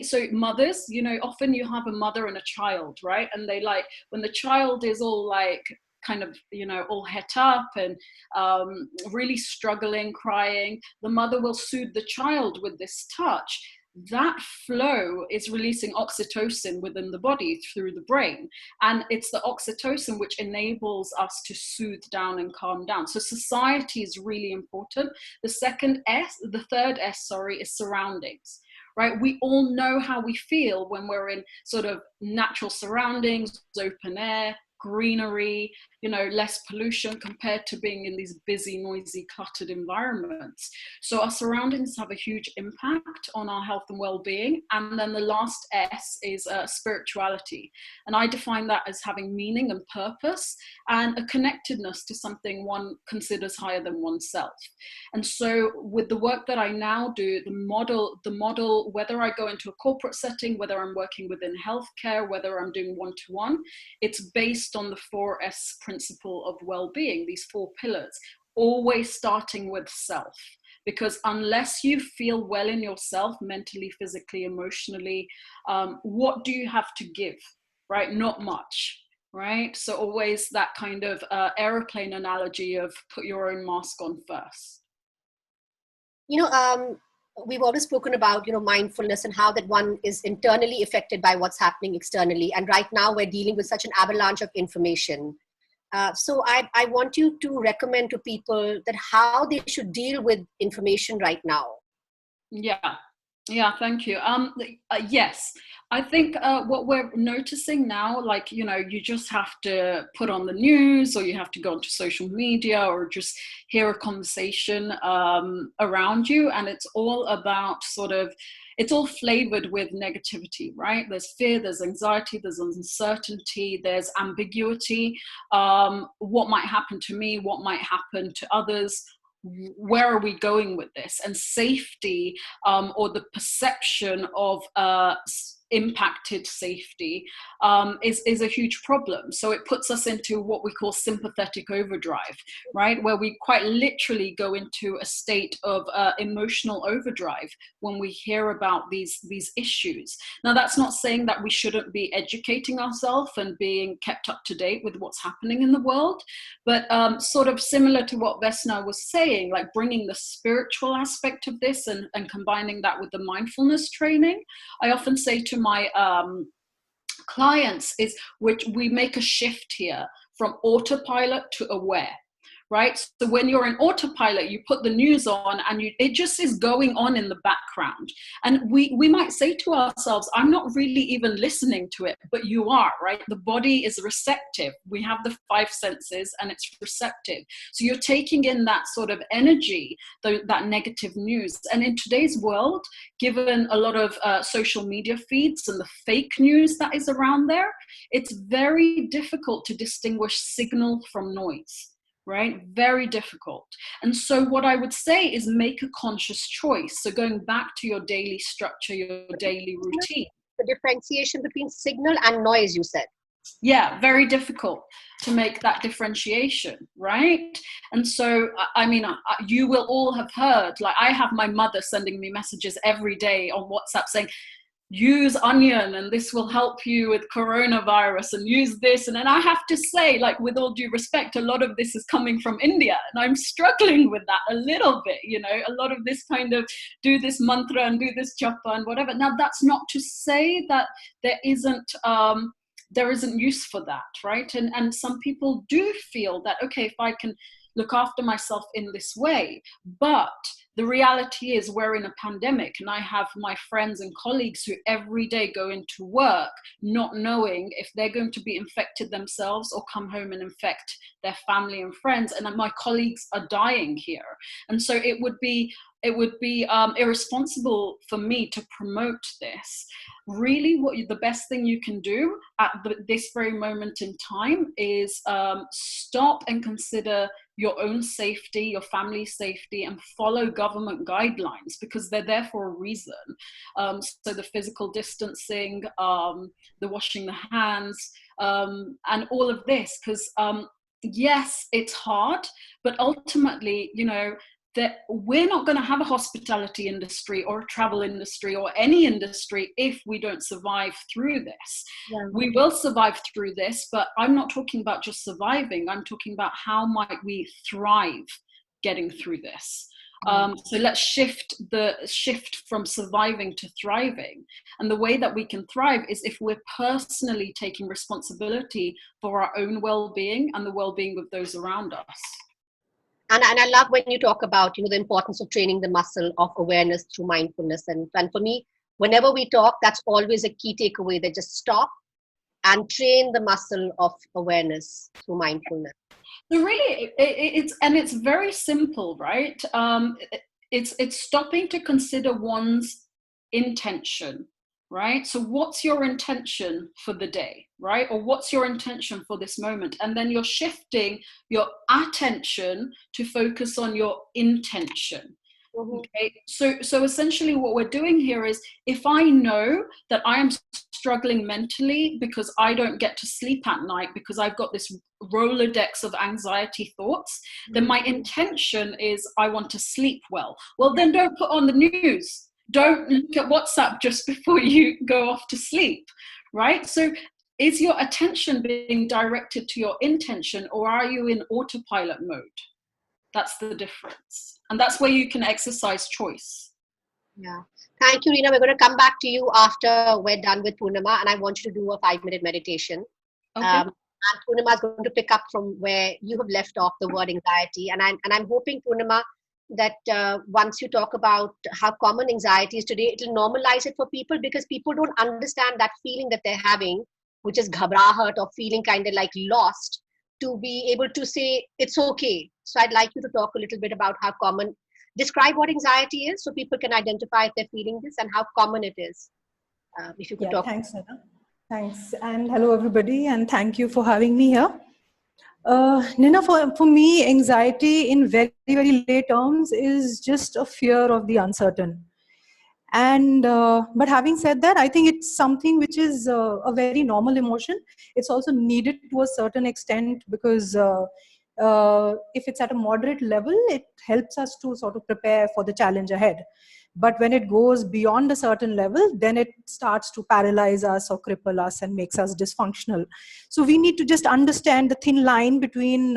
so mothers, you know, often you have a mother and a child, right? And they, like, when the child is all like kind of, you know, all het up and really struggling, crying, the mother will soothe the child with this touch. That flow is releasing oxytocin within the body through the brain. And it's the oxytocin which enables us to soothe down and calm down. So society is really important. The third S, is surroundings. Right? We all know how we feel when we're in sort of natural surroundings, open air, greenery, you know, less pollution compared to being in these busy, noisy, cluttered environments. So our surroundings have a huge impact on our health and well-being. And then the last S is spirituality. And I define that as having meaning and purpose and a connectedness to something one considers higher than oneself. And so with the work that I now do, the model, whether I go into a corporate setting, whether I'm working within healthcare, whether I'm doing one-to-one, it's based on the 4S principle of well-being, these 4 pillars, always starting with self. Because unless you feel well in yourself, mentally, physically, emotionally, what do you have to give, right? Not much, right? So always that kind of airplane analogy of put your own mask on first.
You know, we've always spoken about, you know, mindfulness and how that one is internally affected by what's happening externally. And right now we're dealing with such an avalanche of information. So I want you to recommend to people that how they should deal with information right now.
Yeah, thank you. Yes, I think what we're noticing now, like, you know, you just have to put on the news, or you have to go onto social media, or just hear a conversation around you, and it's all about it's all flavored with negativity, right? There's fear, there's anxiety, there's uncertainty, there's ambiguity. What might happen to me? What might happen to others? Where are we going with this? And safety, or the perception of impacted safety is a huge problem. So it puts us into what we call sympathetic overdrive, right? Where we quite literally go into a state of emotional overdrive when we hear about these issues. Now, that's not saying that we shouldn't be educating ourselves and being kept up to date with what's happening in the world, but sort of similar to what Vesna was saying, like bringing the spiritual aspect of this and combining that with the mindfulness training. I often say to my clients is which we make a shift here from autopilot to aware, right? So when you're in autopilot, you put the news on and it just is going on in the background. And we might say to ourselves, I'm not really even listening to it, but you are, right? The body is receptive. We have the 5 senses and it's receptive. So you're taking in that sort of energy, that negative news. And in today's world, given a lot of social media feeds and the fake news that is around there, it's very difficult to distinguish signal from noise. Right? Very difficult. And so what I would say is make a conscious choice. So going back to your daily structure, your daily routine.
The differentiation between signal and noise, you said.
Yeah, very difficult to make that differentiation, right? And so, I mean, you will all have heard, like I have my mother sending me messages every day on WhatsApp saying, use onion and this will help you with coronavirus, and use this. And then I have to say, like, with all due respect, a lot of this is coming from India, and I'm struggling with that a little bit, you know, a lot of this kind of do this mantra and do this japa and whatever. Now, that's not to say that there isn't use for that, right? And some people do feel that, okay, if I can look after myself in this way, but the reality is we're in a pandemic, and I have my friends and colleagues who every day go into work not knowing if they're going to be infected themselves or come home and infect their family and friends. And my colleagues are dying here. And so it would be irresponsible for me to promote this. Really, the best thing you can do at this very moment in time is stop and consider your own safety, your family's safety, and follow government guidelines because they're there for a reason. So the physical distancing, the washing the hands, and all of this, because yes, it's hard, but ultimately, you know, that we're not going to have a hospitality industry or a travel industry or any industry if we don't survive through this. Yeah. We will survive through this, but I'm not talking about just surviving. I'm talking about how might we thrive getting through this. So let's shift from surviving to thriving. And the way that we can thrive is if we're personally taking responsibility for our own well-being and the well-being of those around us.
And I love when you talk about, you know, the importance of training the muscle of awareness through mindfulness. And for me, whenever we talk, that's always a key takeaway, that just stop and train the muscle of awareness through mindfulness.
So really, it's very simple, right? It's stopping to consider one's intention, right? So what's your intention for the day, right? Or what's your intention for this moment? And then you're shifting your attention to focus on your intention. Okay, so essentially what we're doing here is, if I know that I am struggling mentally because I don't get to sleep at night because I've got this Rolodex of anxiety thoughts, then my intention is I want to sleep well. Well, then don't put on the news. Don't look at WhatsApp just before you go off to sleep, right? So is your attention being directed to your intention, or are you in autopilot mode? That's the difference. And that's where you can exercise choice.
Yeah. Thank you, Reena. We're going to come back to you after we're done with Purnima, and I want you to do a 5-minute meditation.
Okay.
And Purnima is going to pick up from where you have left off the word anxiety. And I'm hoping, Purnima, that once you talk about how common anxiety is today, it'll normalize it for people, because people don't understand that feeling that they're having, which is ghabrahat, or feeling kind of like lost, to be able to say it's okay. So I'd like you to talk a little bit about how common, describe what anxiety is so people can identify if they're feeling this and how common it is. If you could talk.
Thanks, Nina. Thanks. And hello, everybody. And thank you for having me here. Nina, for me, anxiety in very, very lay terms is just a fear of the uncertain. And but having said that, I think it's something which is a very normal emotion. It's also needed to a certain extent, because if it's at a moderate level, it helps us to sort of prepare for the challenge ahead. But when it goes beyond a certain level, then it starts to paralyze us or cripple us and makes us dysfunctional. So we need to just understand the thin line between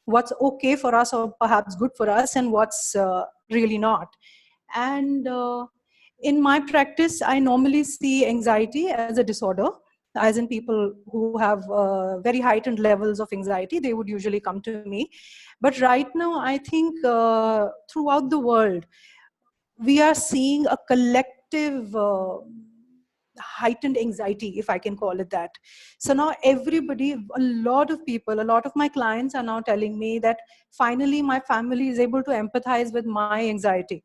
what's okay for us or perhaps good for us and what's really not. And in my practice, I normally see anxiety as a disorder, as in people who have very heightened levels of anxiety, they would usually come to me. But right now, I think throughout the world, we are seeing a collective heightened anxiety, if I can call it that. So now everybody, a lot of people, a lot of my clients are now telling me that finally my family is able to empathize with my anxiety,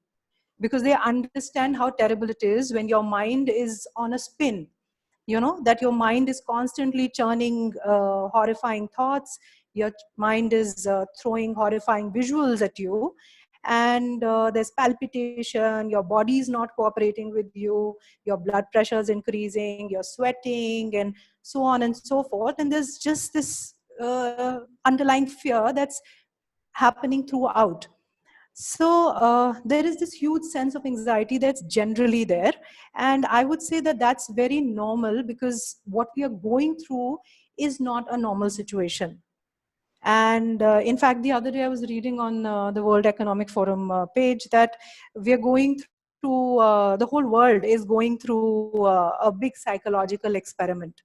because they understand how terrible it is when your mind is on a spin. You know, that your mind is constantly churning horrifying thoughts, your mind is throwing horrifying visuals at you, and there's palpitation, your body is not cooperating with you, your blood pressure is increasing, you're sweating, and so on and so forth. And there's just this underlying fear that's happening throughout. So there is this huge sense of anxiety that's generally there. And I would say that that's very normal, because what we are going through is not a normal situation. And in fact, the other day I was reading on the World Economic Forum page that we are going through, the whole world is going through a big psychological experiment,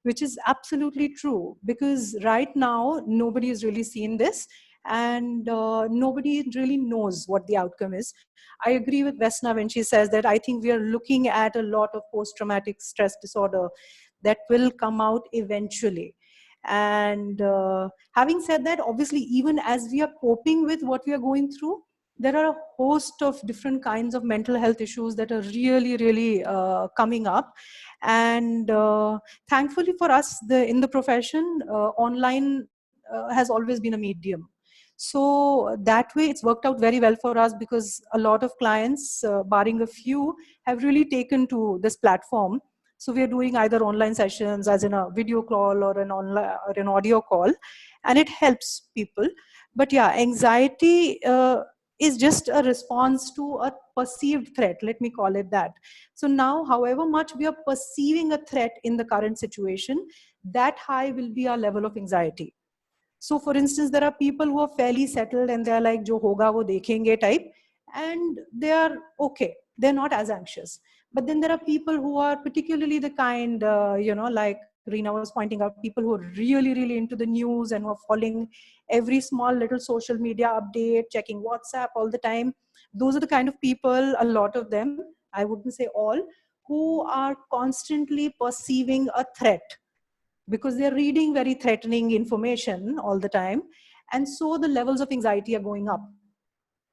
which is absolutely true, because right now nobody has really seen this, and nobody really knows what the outcome is. I agree with Vesna when she says that I think we are looking at a lot of post-traumatic stress disorder that will come out eventually. And having said that, obviously, even as we are coping with what we are going through, there are a host of different kinds of mental health issues that are really, really coming up. And thankfully for us in the profession, online has always been a medium. So that way it's worked out very well for us, because a lot of clients, barring a few, have really taken to this platform. So we are doing either online sessions, as in a video call or an online or an audio call, and it helps people. But yeah, anxiety is just a response to a perceived threat, let me call it that. So now, however much we are perceiving a threat in the current situation, that high will be our level of anxiety. So for instance, there are people who are fairly settled and they're like, jo hoga wo dekhenge type, and they are okay. They're not as anxious. But then there are people who are particularly the kind, like Reena was pointing out, people who are really, really into the news and who are following every small little social media update, checking WhatsApp all the time. Those are the kind of people, a lot of them, I wouldn't say all, who are constantly perceiving a threat, because they're reading very threatening information all the time. And so the levels of anxiety are going up.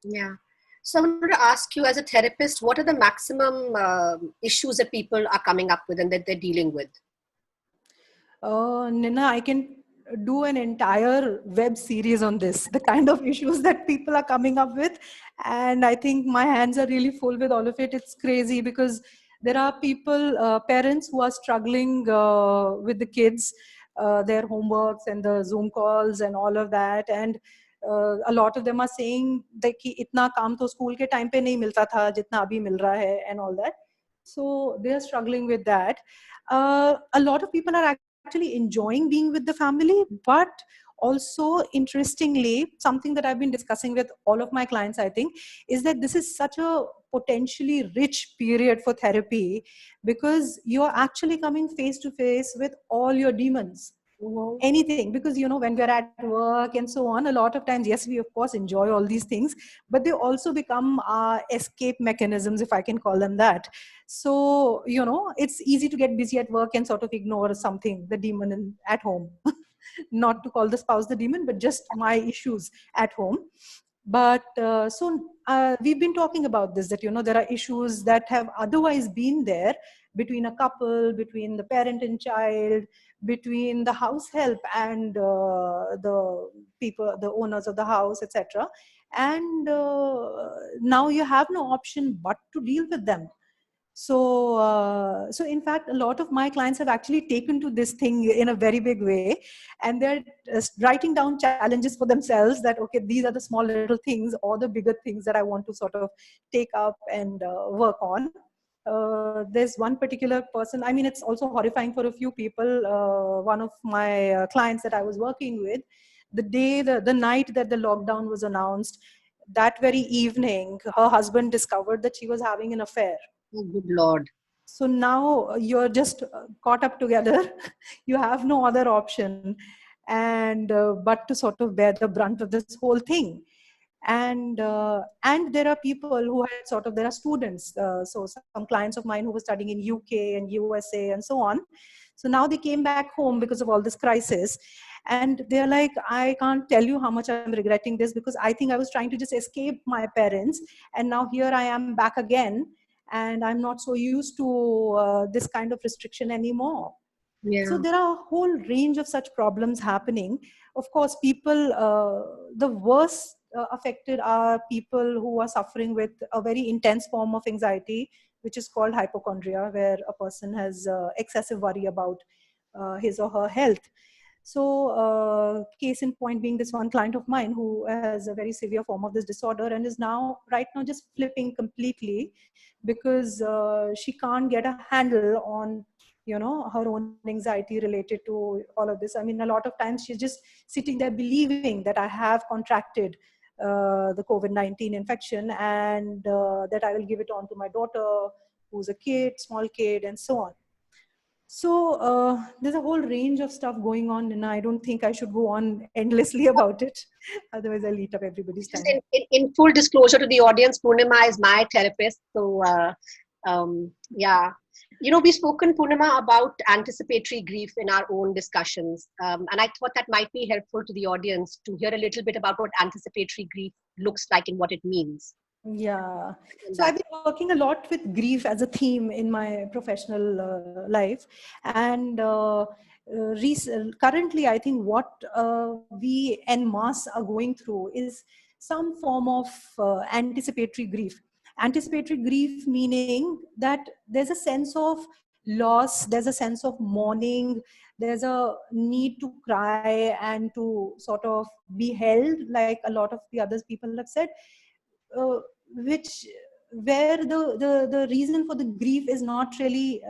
Yeah. So I wanted to ask you, as a therapist, what are the maximum issues that people are coming up with and that they're dealing with?
Nina, I can do an entire web series on this, the kind of issues that people are coming up with. And I think my hands are really full with all of it. It's crazy because there are people, parents who are struggling with the kids, their homeworks and the Zoom calls and all of that. And a lot of them are saying that itna kaam to school ke time pe nahi milta tha jitna abhi mil raha hai and all that. So they are struggling with that. A lot of people are actually enjoying being with the family, but also interestingly, something that I've been discussing with all of my clients, I think, is that this is such a potentially rich period for therapy, because you're actually coming face to face with all your demons. Anything, because when we're at work and so on, a lot of times, yes, we of course enjoy all these things, but they also become escape mechanisms, if I can call them that. So it's easy to get busy at work and sort of ignore something, the demon at home. Not to call the spouse the demon, but just my issues at home. But we've been talking about this, that there are issues that have otherwise been there between a couple, between the parent and child, between the house help and the people, the owners of the house, etc. And now you have no option but to deal with them. So in fact, a lot of my clients have actually taken to this thing in a very big way, and they're writing down challenges for themselves that, okay, these are the small little things or the bigger things that I want to sort of take up and work on. There's one particular person, I mean, it's also horrifying for a few people. One of my clients that I was working with, the night that the lockdown was announced, that very evening, her husband discovered that she was having an affair.
Oh, good Lord.
So now you're just caught up together. You have no other option, and but to sort of bear the brunt of this whole thing. And there are people who had there are students, so some clients of mine who were studying in UK and USA and so on. So now they came back home because of all this crisis, and they're like, I can't tell you how much I'm regretting this, because I think I was trying to just escape my parents, and now here I am back again, and I'm not so used to this kind of restriction anymore.
Yeah.
So there are a whole range of such problems happening. Of course, people, the worst affected are people who are suffering with a very intense form of anxiety, which is called hypochondria, where a person has excessive worry about his or her health. So case in point being this one client of mine who has a very severe form of this disorder and is now right now just flipping completely because she can't get a handle on her own anxiety related to all of this. I mean, a lot of times she's just sitting there believing that I have contracted the COVID-19 infection and that I will give it on to my daughter who's a kid, small kid, and so on. So there's a whole range of stuff going on, and I don't think I should go on endlessly about it. Otherwise, I'll eat up everybody's time.
In full disclosure to the audience, Purnima is my therapist. So, yeah. We've spoken, Purnima, about anticipatory grief in our own discussions. And I thought that might be helpful to the audience to hear a little bit about what anticipatory grief looks like and what it means.
Yeah. So I've been working a lot with grief as a theme in my professional life. And currently, I think what we en masse are going through is some form of anticipatory grief. Anticipatory grief meaning that there's a sense of loss, there's a sense of mourning, there's a need to cry and to sort of be held, like a lot of the others people have said, uh, which where the reason for the grief is not really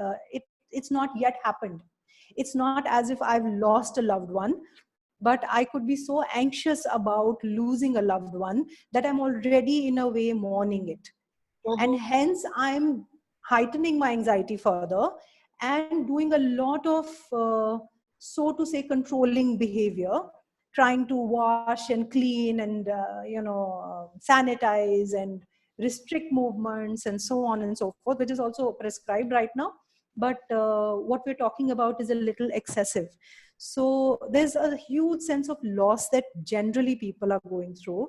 it's not yet happened. It's not as if I've lost a loved one, but I could be so anxious about losing a loved one that I'm already in a way mourning it. And hence I'm heightening my anxiety further and doing a lot of so to say controlling behavior, trying to wash and clean and sanitize and restrict movements and so on and so forth, which is also prescribed right now. But what we're talking about is a little excessive. So there's a huge sense of loss that generally people are going through.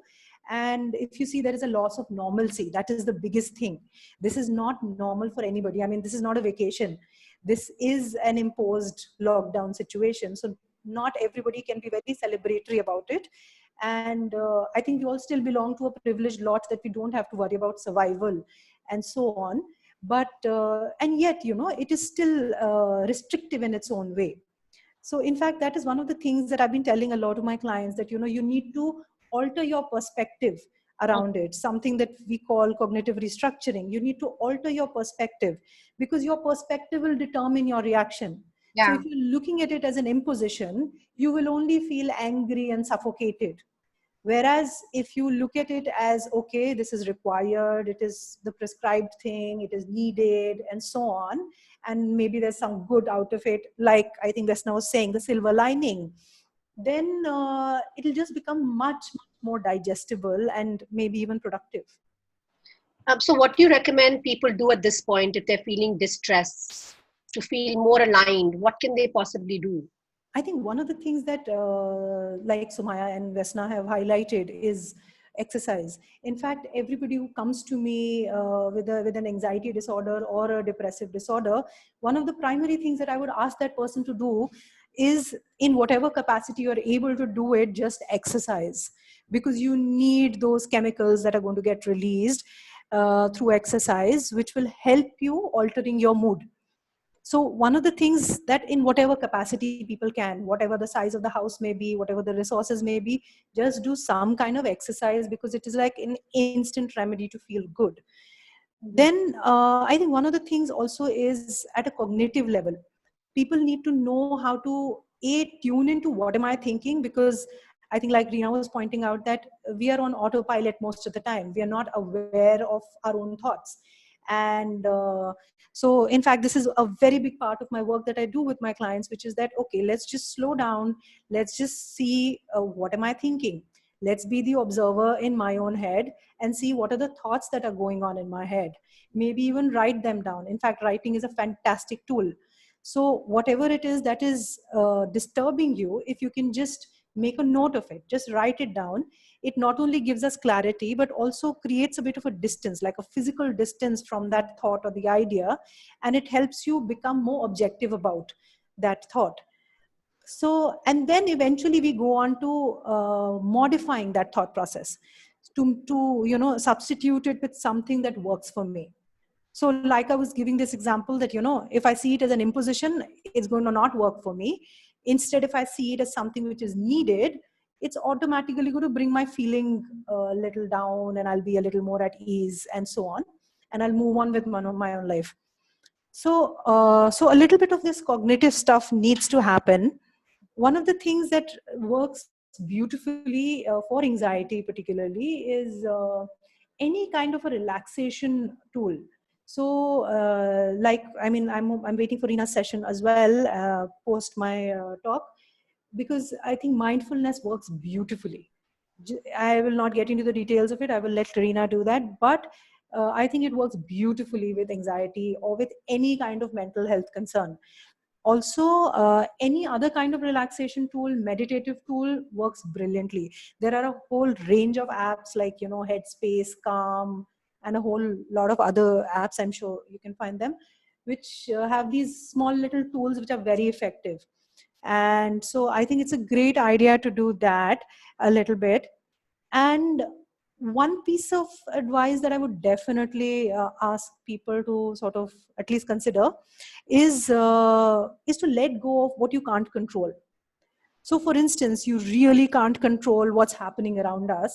And if you see, there is a loss of normalcy. That is the biggest thing. This is not normal for anybody. I mean, this is not a vacation. This is an imposed lockdown situation. So not everybody can be very celebratory about it. And I think we all still belong to a privileged lot that we don't have to worry about survival and so on. But, and yet, it is still restrictive in its own way. So in fact, that is one of the things that I've been telling a lot of my clients, that, you need to alter your perspective around it, something that we call cognitive restructuring. You need to alter your perspective, because your perspective will determine your reaction. Yeah. So if you're looking at it as an imposition, you will only feel angry and suffocated. Whereas if you look at it as, okay, this is required, it is the prescribed thing, it is needed, and so on, and maybe there's some good out of it, like I think Vesna was saying, the silver lining, then it'll just become much, much more digestible and maybe even productive.
So what do you recommend people do at this point if they're feeling distressed, to feel more aligned? What can they possibly do?
I think one of the things that like Sumaya and Vesna have highlighted is exercise. In fact, everybody who comes to me with an anxiety disorder or a depressive disorder, one of the primary things that I would ask that person to do is, in whatever capacity you're able to do it, just exercise, because you need those chemicals that are going to get released through exercise, which will help you altering your mood. So one of the things that, in whatever capacity people can, whatever the size of the house may be, whatever the resources may be, just do some kind of exercise, because it is like an instant remedy to feel good. Then I think one of the things also is at a cognitive level. People need to know how to tune into what am I thinking, because I think, like Reena was pointing out, that we are on autopilot most of the time. We are not aware of our own thoughts. And so in fact, this is a very big part of my work that I do with my clients, which is that, okay, let's just slow down. Let's just see what am I thinking? Let's be the observer in my own head and see what are the thoughts that are going on in my head. Maybe even write them down. In fact, writing is a fantastic tool. So whatever it is that is disturbing you, if you can just make a note of it, just write it down. It not only gives us clarity, but also creates a bit of a distance, like a physical distance from that thought or the idea. And it helps you become more objective about that thought. So, and then eventually we go on to modifying that thought process to substitute it with something that works for me. So like I was giving this example that, if I see it as an imposition, it's going to not work for me. Instead, if I see it as something which is needed, it's automatically going to bring my feeling a little down, and I'll be a little more at ease and so on. And I'll move on with my own life. So, so a little bit of this cognitive stuff needs to happen. One of the things that works beautifully for anxiety particularly is any kind of a relaxation tool. So like, I mean, I'm waiting for Reena's session as well, post my talk, because I think mindfulness works beautifully. I will not get into the details of it. I will let Reena do that. But I think it works beautifully with anxiety or with any kind of mental health concern. Also, any other kind of relaxation tool, meditative tool works brilliantly. There are a whole range of apps like, Headspace, Calm, and a whole lot of other apps. I'm sure you can find them, which have these small little tools which are very effective. And so I think it's a great idea to do that a little bit. And one piece of advice that I would definitely ask people to sort of at least consider is to let go of what you can't control. So for instance, you really can't control what's happening around us.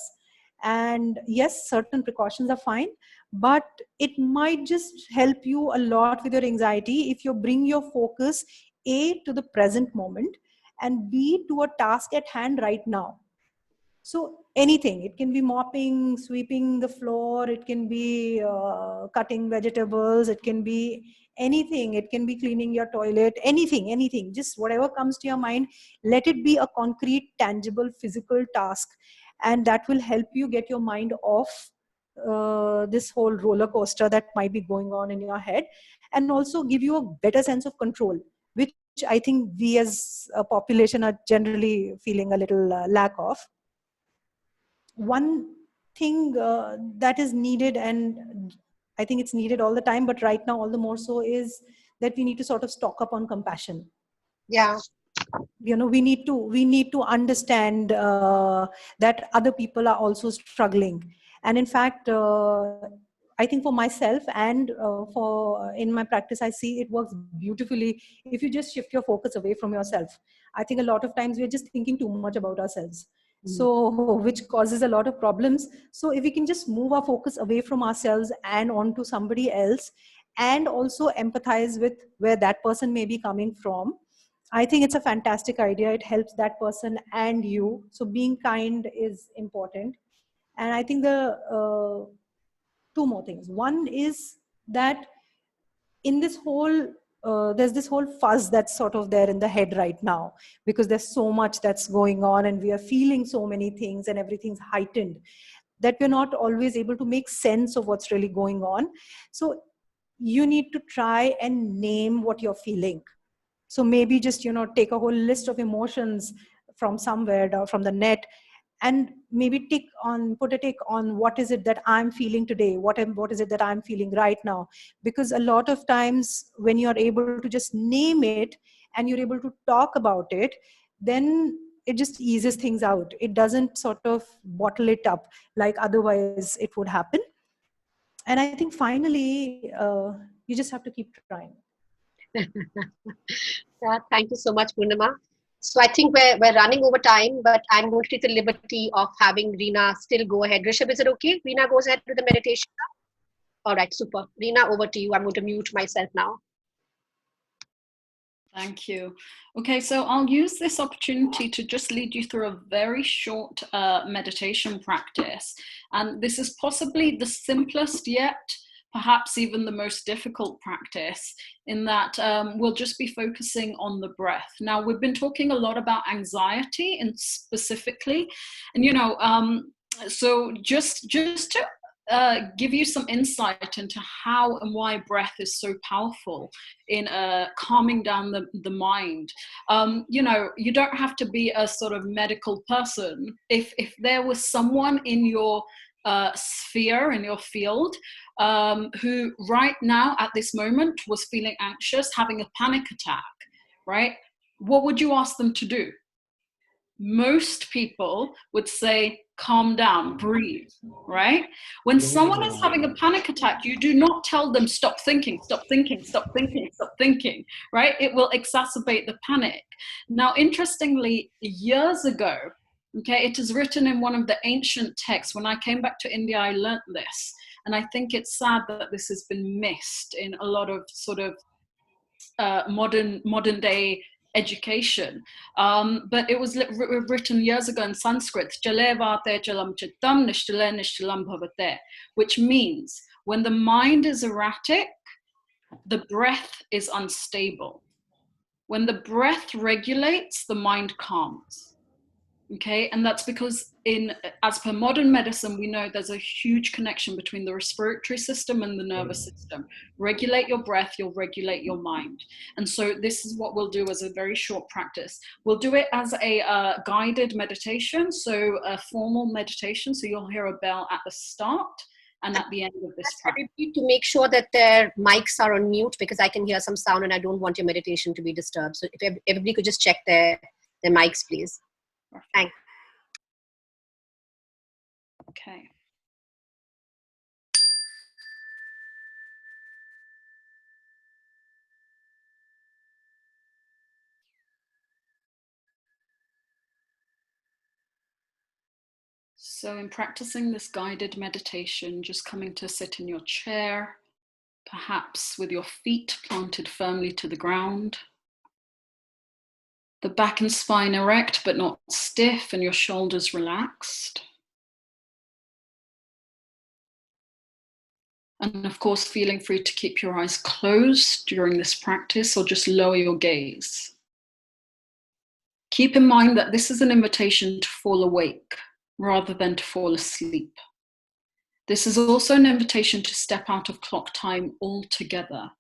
And yes, certain precautions are fine, but it might just help you a lot with your anxiety if you bring your focus A, to the present moment, and B, to a task at hand right now. So anything, it can be mopping, sweeping the floor, it can be cutting vegetables, it can be anything, it can be cleaning your toilet, anything, just whatever comes to your mind, let it be a concrete, tangible, physical task. And that will help you get your mind off this whole roller coaster that might be going on in your head, and also give you a better sense of control, which I think we as a population are generally feeling a little lack of. One thing that is needed, and I think it's needed all the time, but right now all the more so, is that we need to sort of stock up on compassion.
Yeah.
You know, we need to understand that other people are also struggling. And in fact, I think for myself and for in my practice, I see it works beautifully if you just shift your focus away from yourself. I think a lot of times we're just thinking too much about ourselves, so which causes a lot of problems. So if we can just move our focus away from ourselves and onto somebody else, and also empathize with where that person may be coming from, I think it's a fantastic idea. It helps that person and you. So being kind is important. And I think the two more things. One is that in this whole, there's this whole fuzz that's sort of there in the head right now, because there's so much that's going on and we are feeling so many things and everything's heightened, that we're not always able to make sense of what's really going on. So you need to try and name what you're feeling. So maybe just, take a whole list of emotions from somewhere, from the net, and maybe put a tick on what is it that I'm feeling today, what is it that I'm feeling right now. Because a lot of times when you're able to just name it and you're able to talk about it, then it just eases things out. It doesn't sort of bottle it up like otherwise it would happen. And I think finally, you just have to keep trying.
Yeah, thank you so much, Purnima. So I think we're running over time, but I'm going to take the liberty of having Reena still go ahead. Rishabh, is it okay? Reena goes ahead with the meditation. All right, super. Reena, over to you. I'm going to mute myself now.
Thank you. Okay, so I'll use this opportunity to just lead you through a very short meditation practice. And this is possibly the simplest yet perhaps even the most difficult practice, in that we'll just be focusing on the breath. Now, we've been talking a lot about anxiety and specifically, and so just to give you some insight into how and why breath is so powerful in calming down the mind. You don't have to be a sort of medical person. If there was someone in your sphere, in your field, who right now at this moment was feeling anxious, having a panic attack, right? What would you ask them to do? Most people would say, calm down, breathe, right? When someone is having a panic attack, you do not tell them, stop thinking, right? It will exacerbate the panic. Now, interestingly, years ago, okay, it is written in one of the ancient texts. When I came back to India, I learnt this. And I think it's sad that this has been missed in a lot of sort of modern day education, but it was written years ago in Sanskrit, which means when the mind is erratic, the breath is unstable. When the breath regulates, the mind calms. Okay, and that's because as per modern medicine, we know there's a huge connection between the respiratory system and the nervous system. Regulate your breath, you'll regulate your mind. And so this is what we'll do as a very short practice. We'll do it as a guided meditation, so a formal meditation. So you'll hear a bell at the start, and at the end of this practice.
To make sure that their mics are on mute, because I can hear some sound and I don't want your meditation to be disturbed. So if everybody could just check their mics, please. Thanks.
Okay. So in practicing this guided meditation, just coming to sit in your chair, perhaps with your feet planted firmly to the ground, the back and spine erect but not stiff, and your shoulders relaxed. And of course, feeling free to keep your eyes closed during this practice or just lower your gaze. Keep in mind that this is an invitation to fall awake rather than to fall asleep. This is also an invitation to step out of clock time altogether,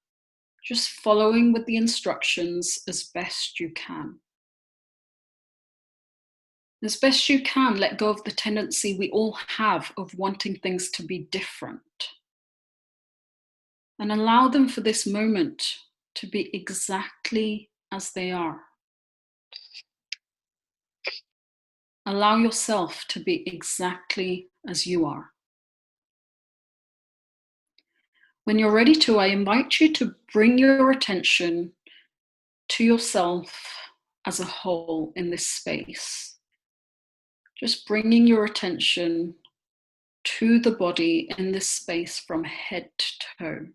just following with the instructions as best you can. As best you can, let go of the tendency we all have of wanting things to be different. And allow them for this moment to be exactly as they are. Allow yourself to be exactly as you are. When you're ready to, I invite you to bring your attention to yourself as a whole in this space. Just bringing your attention to the body in this space from head to toe.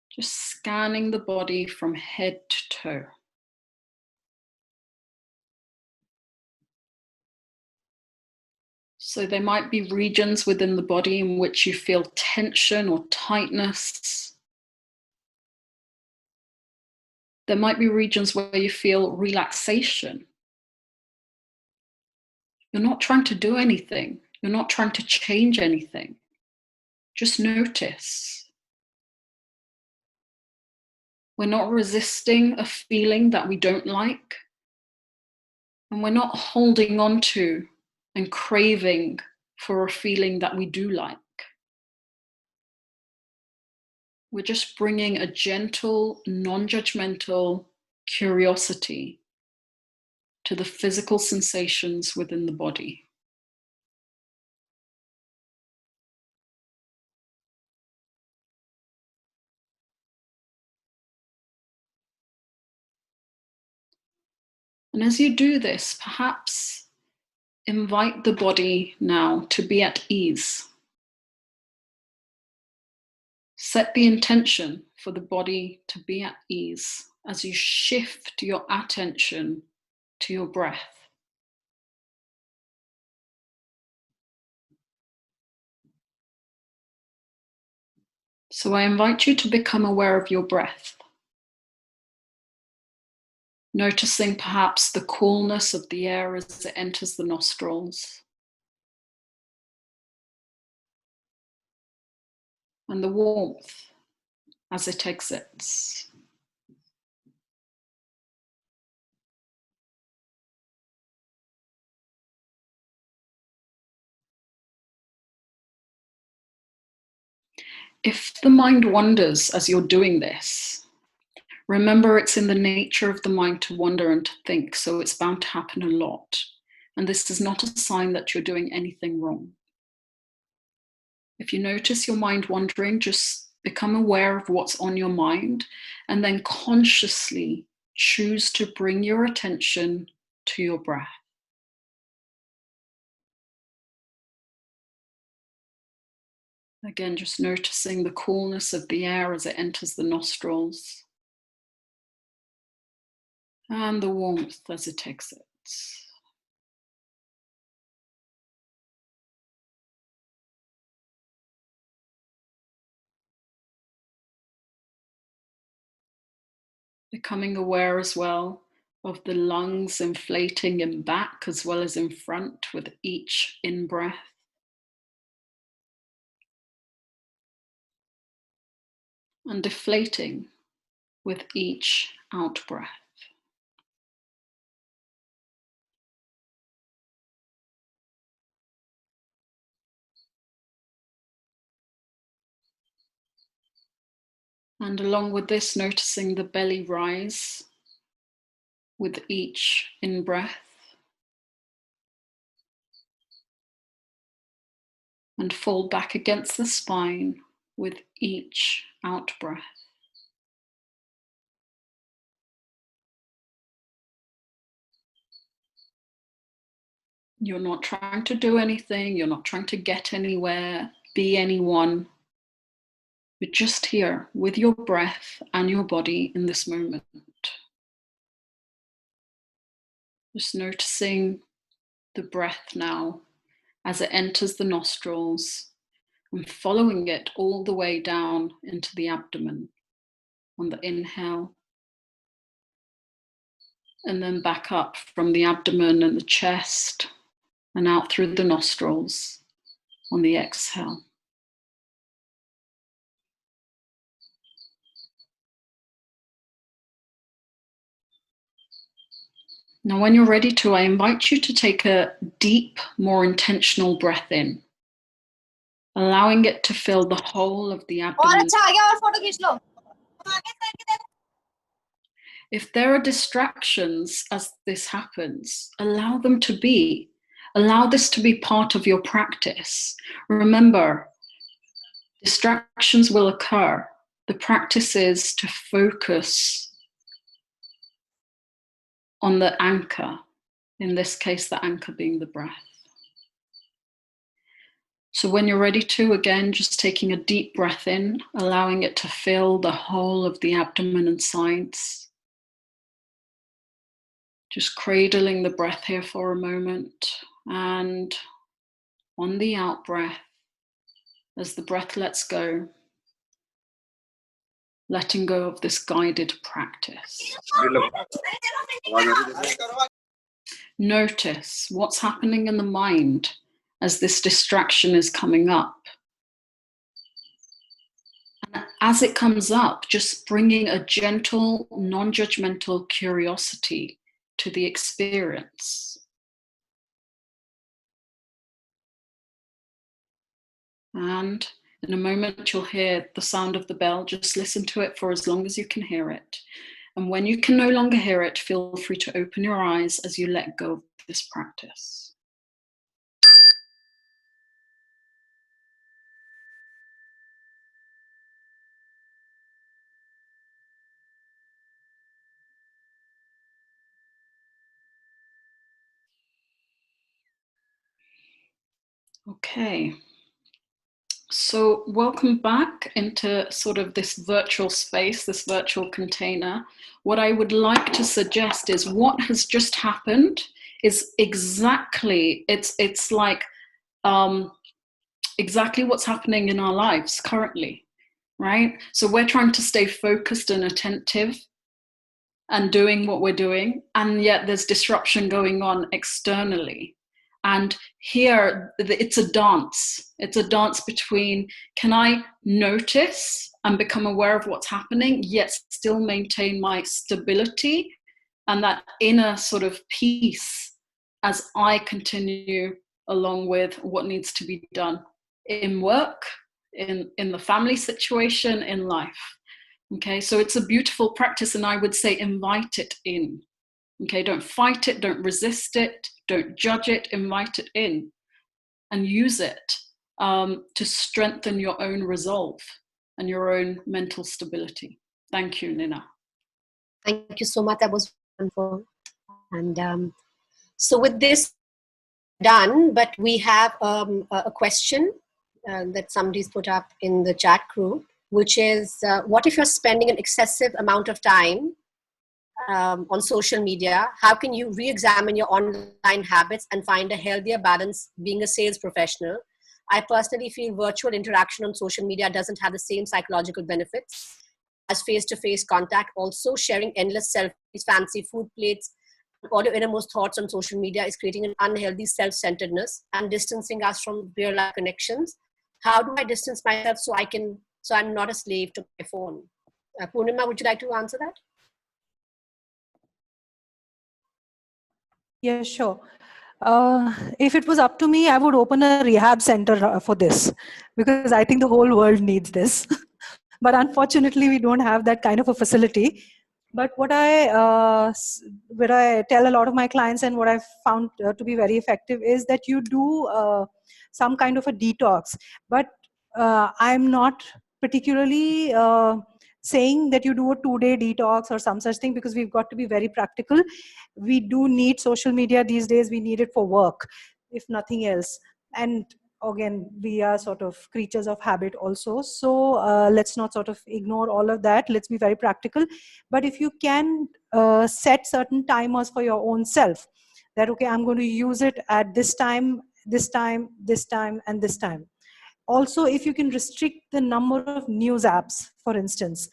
Just scanning the body from head to toe. So there might be regions within the body in which you feel tension or tightness. There might be regions where you feel relaxation. You're not trying to do anything. You're not trying to change anything. Just notice. We're not resisting a feeling that we don't like. And we're not holding on to and craving for a feeling that we do like. We're just bringing a gentle, non-judgmental curiosity to the physical sensations within the body. And as you do this, perhaps invite the body now to be at ease. Set the intention for the body to be at ease as you shift your attention to your breath. So I invite you to become aware of your breath. Noticing perhaps the coolness of the air as it enters the nostrils. And the warmth as it exits. If the mind wanders as you're doing this, remember it's in the nature of the mind to wander and to think, so it's bound to happen a lot. And this is not a sign that you're doing anything wrong. If you notice your mind wandering, just become aware of what's on your mind and then consciously choose to bring your attention to your breath. Again, just noticing the coolness of the air as it enters the nostrils and the warmth as it exits. Becoming aware as well of the lungs inflating in back as well as in front with each in-breath. And deflating with each out-breath. And along with this, noticing the belly rise with each in-breath. And fall back against the spine with each out-breath. You're not trying to do anything, you're not trying to get anywhere, be anyone. You're just here with your breath and your body in this moment. Just noticing the breath now as it enters the nostrils and following it all the way down into the abdomen on the inhale. And then back up from the abdomen and the chest and out through the nostrils on the exhale. Now, when you're ready to, I invite you to take a deep, more intentional breath in, allowing it to fill the whole of the abdomen. If there are distractions as this happens, allow them to be. Allow this to be part of your practice. Remember, distractions will occur. The practice is to focus on the anchor, in this case, the anchor being the breath. So when you're ready to, again, just taking a deep breath in, allowing it to fill the whole of the abdomen and sides. Just cradling the breath here for a moment. And on the out breath, as the breath lets go, letting go of this guided practice. Notice what's happening in the mind as this distraction is coming up. And as it comes up, just bringing a gentle, non-judgmental curiosity to the experience. And in a moment, you'll hear the sound of the bell. Just listen to it for as long as you can hear it. And when you can no longer hear it, feel free to open your eyes as you let go of this practice. Okay. So welcome back into sort of this virtual space, this virtual container. What I would like to suggest is what has just happened is exactly, it's like exactly what's happening in our lives currently, right? So we're trying to stay focused and attentive and doing what we're doing, and yet there's disruption going on externally. And here, it's a dance. It's a dance between, can I notice and become aware of what's happening, yet still maintain my stability and that inner sort of peace as I continue along with what needs to be done in work, in the family situation, in life. Okay, so it's a beautiful practice, and I would say invite it in. Okay, don't fight it, don't resist it, don't judge it, invite it in and use it to strengthen your own resolve and your own mental stability. Thank you, Nina.
Thank you so much. That was wonderful. And so with this done, but we have a question that somebody's put up in the chat group, which is, what if you're spending an excessive amount of time on social media? How can you re-examine your online habits and find a healthier balance being a sales professional? I personally feel virtual interaction on social media doesn't have the same psychological benefits as face-to-face contact. Also, sharing endless selfies, fancy food plates, all your innermost thoughts on social media is creating an unhealthy self-centeredness and distancing us from real-life connections. How do I distance myself so I'm not a slave to my phone? Purnima, would you like to answer that?
Yeah, sure. If it was up to me, I would open a rehab center for this, because I think the whole world needs this. but unfortunately we don't have that kind of a facility. But what I tell a lot of my clients, and what I've found to be very effective, is that you do some kind of a detox. But I'm not particularly saying that you do a 2-day detox or some such thing, because we've got to be very practical. We do need social media these days. We need it for work, if nothing else. And again, we are sort of creatures of habit also. So let's not sort of ignore all of that. Let's be very practical. But if you can set certain timers for your own self, that, okay, I'm going to use it at this time, this time, this time, and this time. Also, if you can restrict the number of news apps, for instance,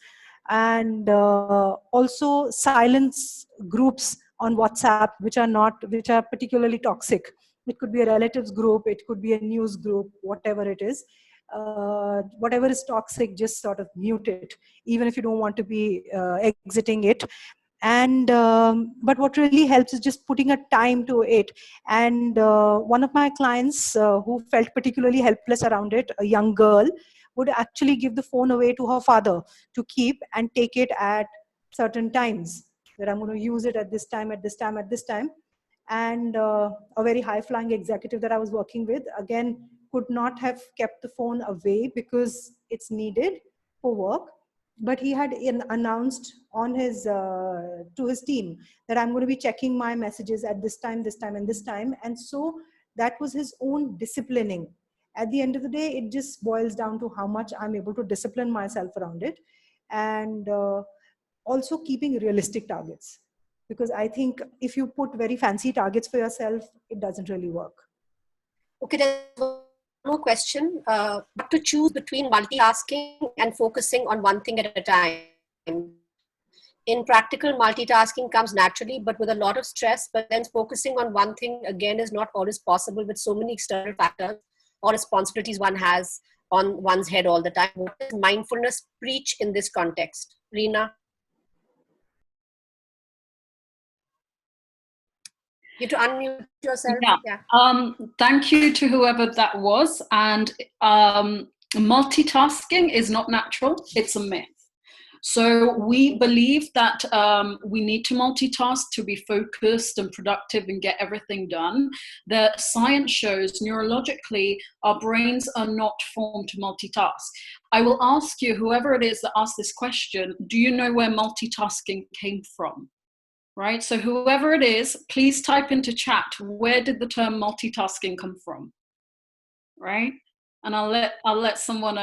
and also silence groups on WhatsApp which are particularly toxic. It could be a relatives group, it could be a news group, whatever it is. Whatever is toxic, just sort of mute it, even if you don't want to be exiting it. And but what really helps is just putting a time to it. And one of my clients who felt particularly helpless around it, a young girl, would actually give the phone away to her father to keep and take it at certain times, that I'm going to use it at this time, at this time, at this time. And a very high-flying executive that I was working with, again, could not have kept the phone away because it's needed for work. But he had announced on his to his team that I'm going to be checking my messages at this time, and this time. And so that was his own disciplining. At the end of the day, it just boils down to how much I'm able to discipline myself around it. And also keeping realistic targets. Because I think if you put very fancy targets for yourself, it doesn't really work.
Okay, there's one more question. What to choose between multitasking and focusing on one thing at a time? In practical, multitasking comes naturally, but with a lot of stress. But then focusing on one thing, again, is not always possible with so many external factors or responsibilities one has on one's head all the time. What does mindfulness preach in this context? Reena? You have to unmute yourself.
Yeah. Thank you to whoever that was. And multitasking is not natural. It's a myth. So we believe that we need to multitask to be focused and productive and get everything done. The science shows neurologically our brains are not formed to multitask. I will ask you, whoever it is that asked this question, do you know where multitasking came from? Right, so whoever it is, please type into chat, where did the term multitasking come from? Right, and I'll let someone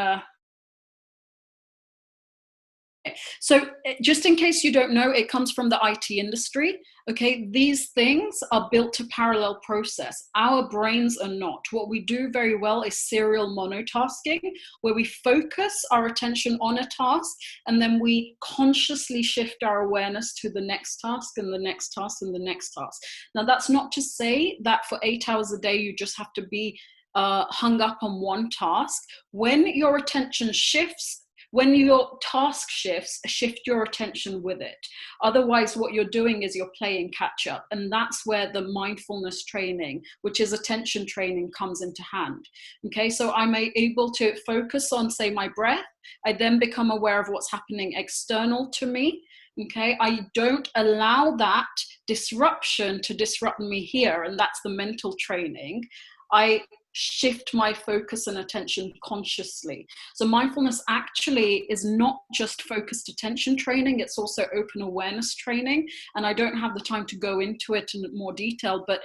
So just in case you don't know, it comes from the IT industry. Okay, these things are built to parallel process. Our brains are not. What we do very well is serial monotasking, where we focus our attention on a task and then we consciously shift our awareness to the next task and the next task and the next task. Now, that's not to say that for 8 hours a day you just have to be hung up on one task. When your attention shifts, when your task shifts, shift your attention with it. Otherwise, what you're doing is you're playing catch up. And that's where the mindfulness training, which is attention training, comes into hand. Okay, so I'm able to focus on, say, my breath. I then become aware of what's happening external to me. Okay, I don't allow that disruption to disrupt me here. And that's the mental training. I shift my focus and attention consciously. So mindfulness actually is not just focused attention training, it's also open awareness training. And I don't have the time to go into it in more detail, but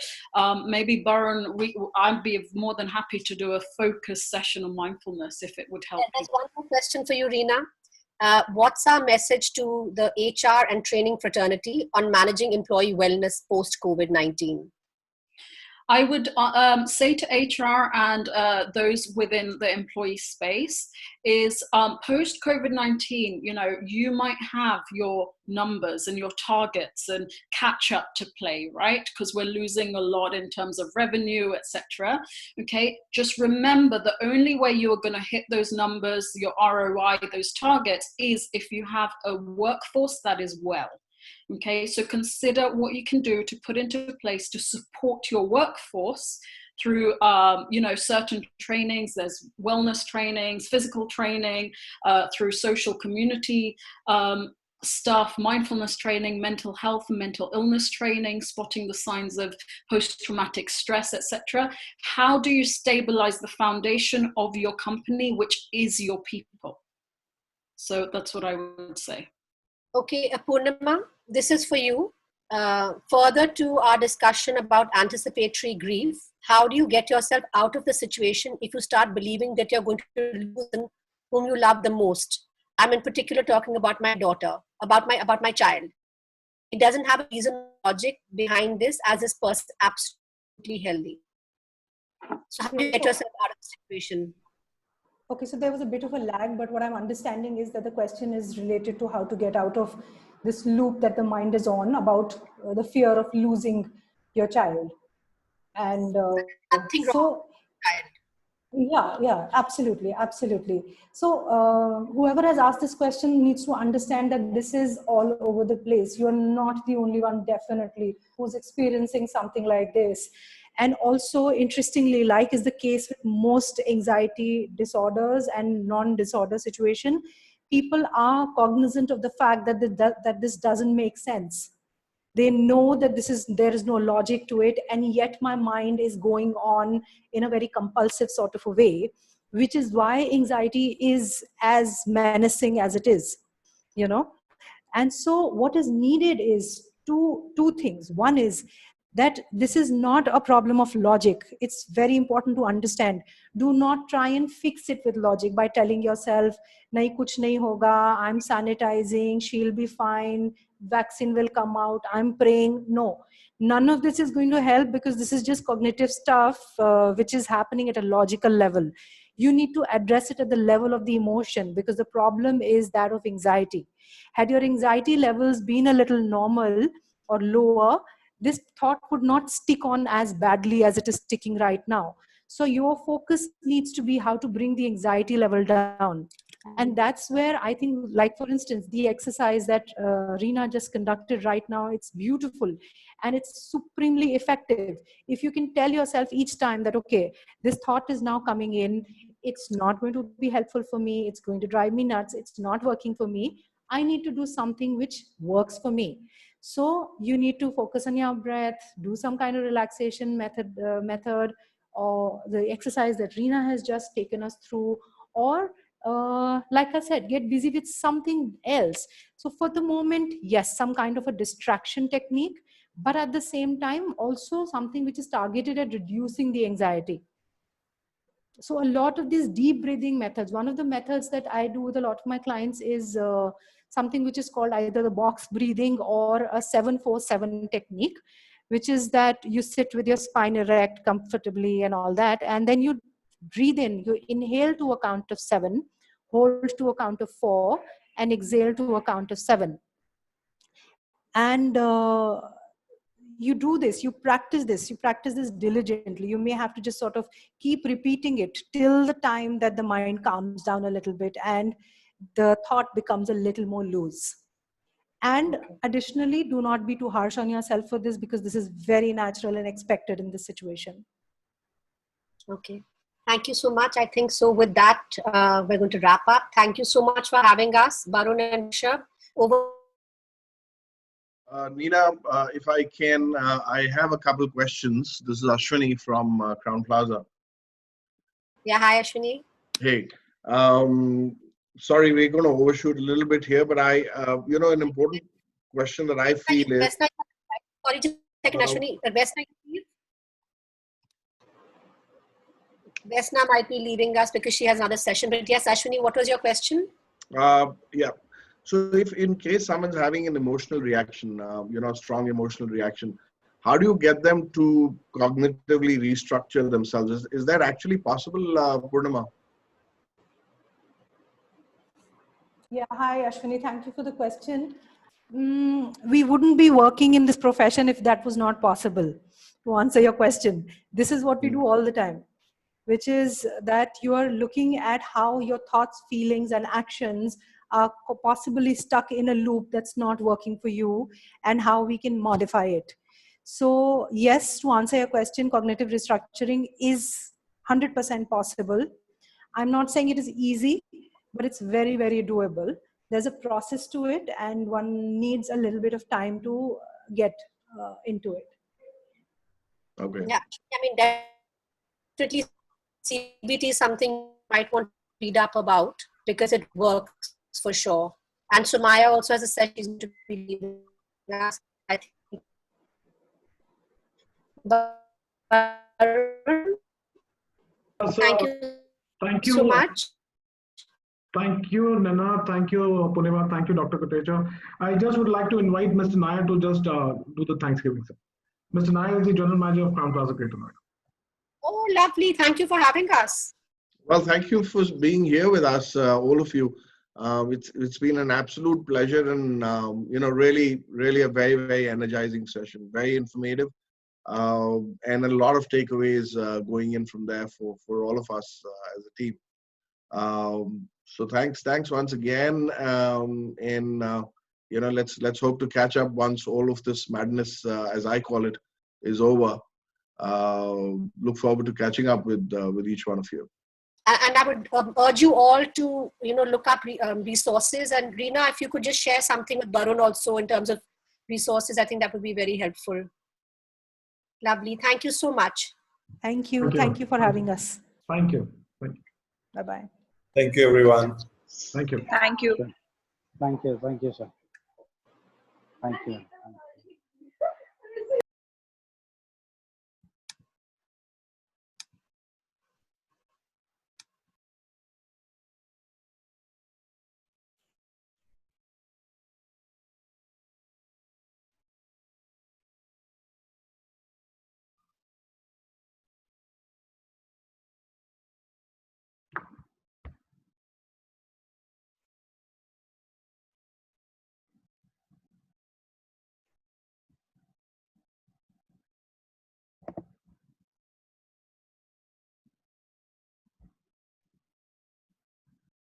maybe Baron, I'd be more than happy to do a focus session on mindfulness if it would help.
There's one more question for you, Reena. What's our message to the HR and training fraternity on managing employee wellness post-COVID-19?
I would say to HR and those within the employee space is post-COVID-19, you might have your numbers and your targets and catch up to play, right? Because we're losing a lot in terms of revenue, etc. Okay, just remember the only way you are going to hit those numbers, your ROI, those targets, is if you have a workforce that is well. Okay, so consider what you can do to put into place to support your workforce through, certain trainings. There's wellness trainings, physical training, through social community stuff, mindfulness training, mental health and mental illness training, spotting the signs of post-traumatic stress, etc. How do you stabilize the foundation of your company, which is your people? So that's what I would say.
Okay, Purnima, this is for you. Further to our discussion about anticipatory grief, how do you get yourself out of the situation if you start believing that you're going to lose them whom you love the most? I'm in particular talking about my daughter, about my child. It doesn't have a reason or logic behind this, as this person is absolutely healthy. So how do you get yourself out of the situation?
Okay, so there was a bit of a lag, but what I'm understanding is that the question is related to how to get out of this loop that the mind is on about the fear of losing your child. And
nothing wrong with child.
Yeah, absolutely. So whoever has asked this question needs to understand that this is all over the place. You're not the only one, definitely, who's experiencing something like this. And also, interestingly, like is the case with most anxiety disorders and non-disorder situation, people are cognizant of the fact that this doesn't make sense. They know that there is no logic to it, and yet my mind is going on in a very compulsive sort of a way, which is why anxiety is as menacing as it is, And so what is needed is two things. One is that this is not a problem of logic. It's very important to understand. Do not try and fix it with logic by telling yourself, nahi kuch nahi hoga, I'm sanitizing, she'll be fine, vaccine will come out, I'm praying. No, none of this is going to help, because this is just cognitive stuff which is happening at a logical level. You need to address it at the level of the emotion, because the problem is that of anxiety. Had your anxiety levels been a little normal or lower, this thought would not stick on as badly as it is sticking right now. So your focus needs to be how to bring the anxiety level down. And that's where I think, like for instance, the exercise that Reena just conducted right now, it's beautiful and it's supremely effective. If you can tell yourself each time that, okay, this thought is now coming in, it's not going to be helpful for me, it's going to drive me nuts, it's not working for me, I need to do something which works for me. So you need to focus on your breath, do some kind of relaxation method, or the exercise that Reena has just taken us through, or like I said, get busy with something else. So for the moment, yes, some kind of a distraction technique, but at the same time, also something which is targeted at reducing the anxiety. So a lot of these deep breathing methods, one of the methods that I do with a lot of my clients is something which is called either the box breathing or a 7-4-7 technique, which is that you sit with your spine erect comfortably and all that. And then you breathe in, you inhale to a count of 7, hold to a count of 4, and exhale to a count of 7. And you do this, you practice this diligently. You may have to just sort of keep repeating it till the time that the mind calms down a little bit and the thought becomes a little more loose. And additionally, do not be too harsh on yourself for this, because this is very natural and expected in this situation.
Okay. Thank you so much. I think so with that, we're going to wrap up. Thank you so much for having us, Barun and Shab. Over.
Nina, if I can, I have a couple questions. This is Ashwini from Crowne Plaza.
Yeah, hi Ashwini.
Hey, sorry, we're going to overshoot a little bit here, but an important question that I feel is...
Vesna, sorry, just a second, Ashwini. Vesna, Vesna might be leaving us because she has another session. But yes, Ashwini, what was your question?
Yeah. So if in case someone's having an emotional reaction, strong emotional reaction, how do you get them to cognitively restructure themselves? Is that actually possible, Purnima?
Yeah, hi Ashwini, thank you for the question. We wouldn't be working in this profession if that was not possible. To answer your question, this is what we do all the time, which is that you are looking at how your thoughts, feelings, and actions are possibly stuck in a loop that's not working for you, and how we can modify it. So yes, to answer your question, cognitive restructuring is 100% possible. I'm not saying it is easy, but it's very, very doable. There's a process to it, and one needs a little bit of time to get into it.
Okay.
Yeah, I mean, definitely CBT is something you might want to read up about because it works for sure. And Sumaya also has a session she's going to be leaving us, I think. But thank you so much.
Thank you, Nina. Thank you, Purnima. Thank you, Dr. Kotecha. I just would like to invite Mr. Nair to just do the Thanksgiving. Mr. Nair is the General Manager of Crowne Plaza Greater Noida.
Oh, lovely. Thank you for having us.
Well, thank you for being here with us, all of you. It's been an absolute pleasure, and really a very, very energizing session, very informative, and a lot of takeaways going in from there for all of us as a team. So thanks once again, and let's hope to catch up once all of this madness, as I call it, is over. Look forward to catching up with each one of you.
And I would urge you all to look up resources. And Reena, if you could just share something with Barun also in terms of resources, I think that would be very helpful. Lovely. Thank you so much.
Thank you. Thank you for having us.
Thank you.
Bye-bye.
Thank you, everyone.
Thank you.
Thank you.
Thank you. Thank you, sir. Thank you.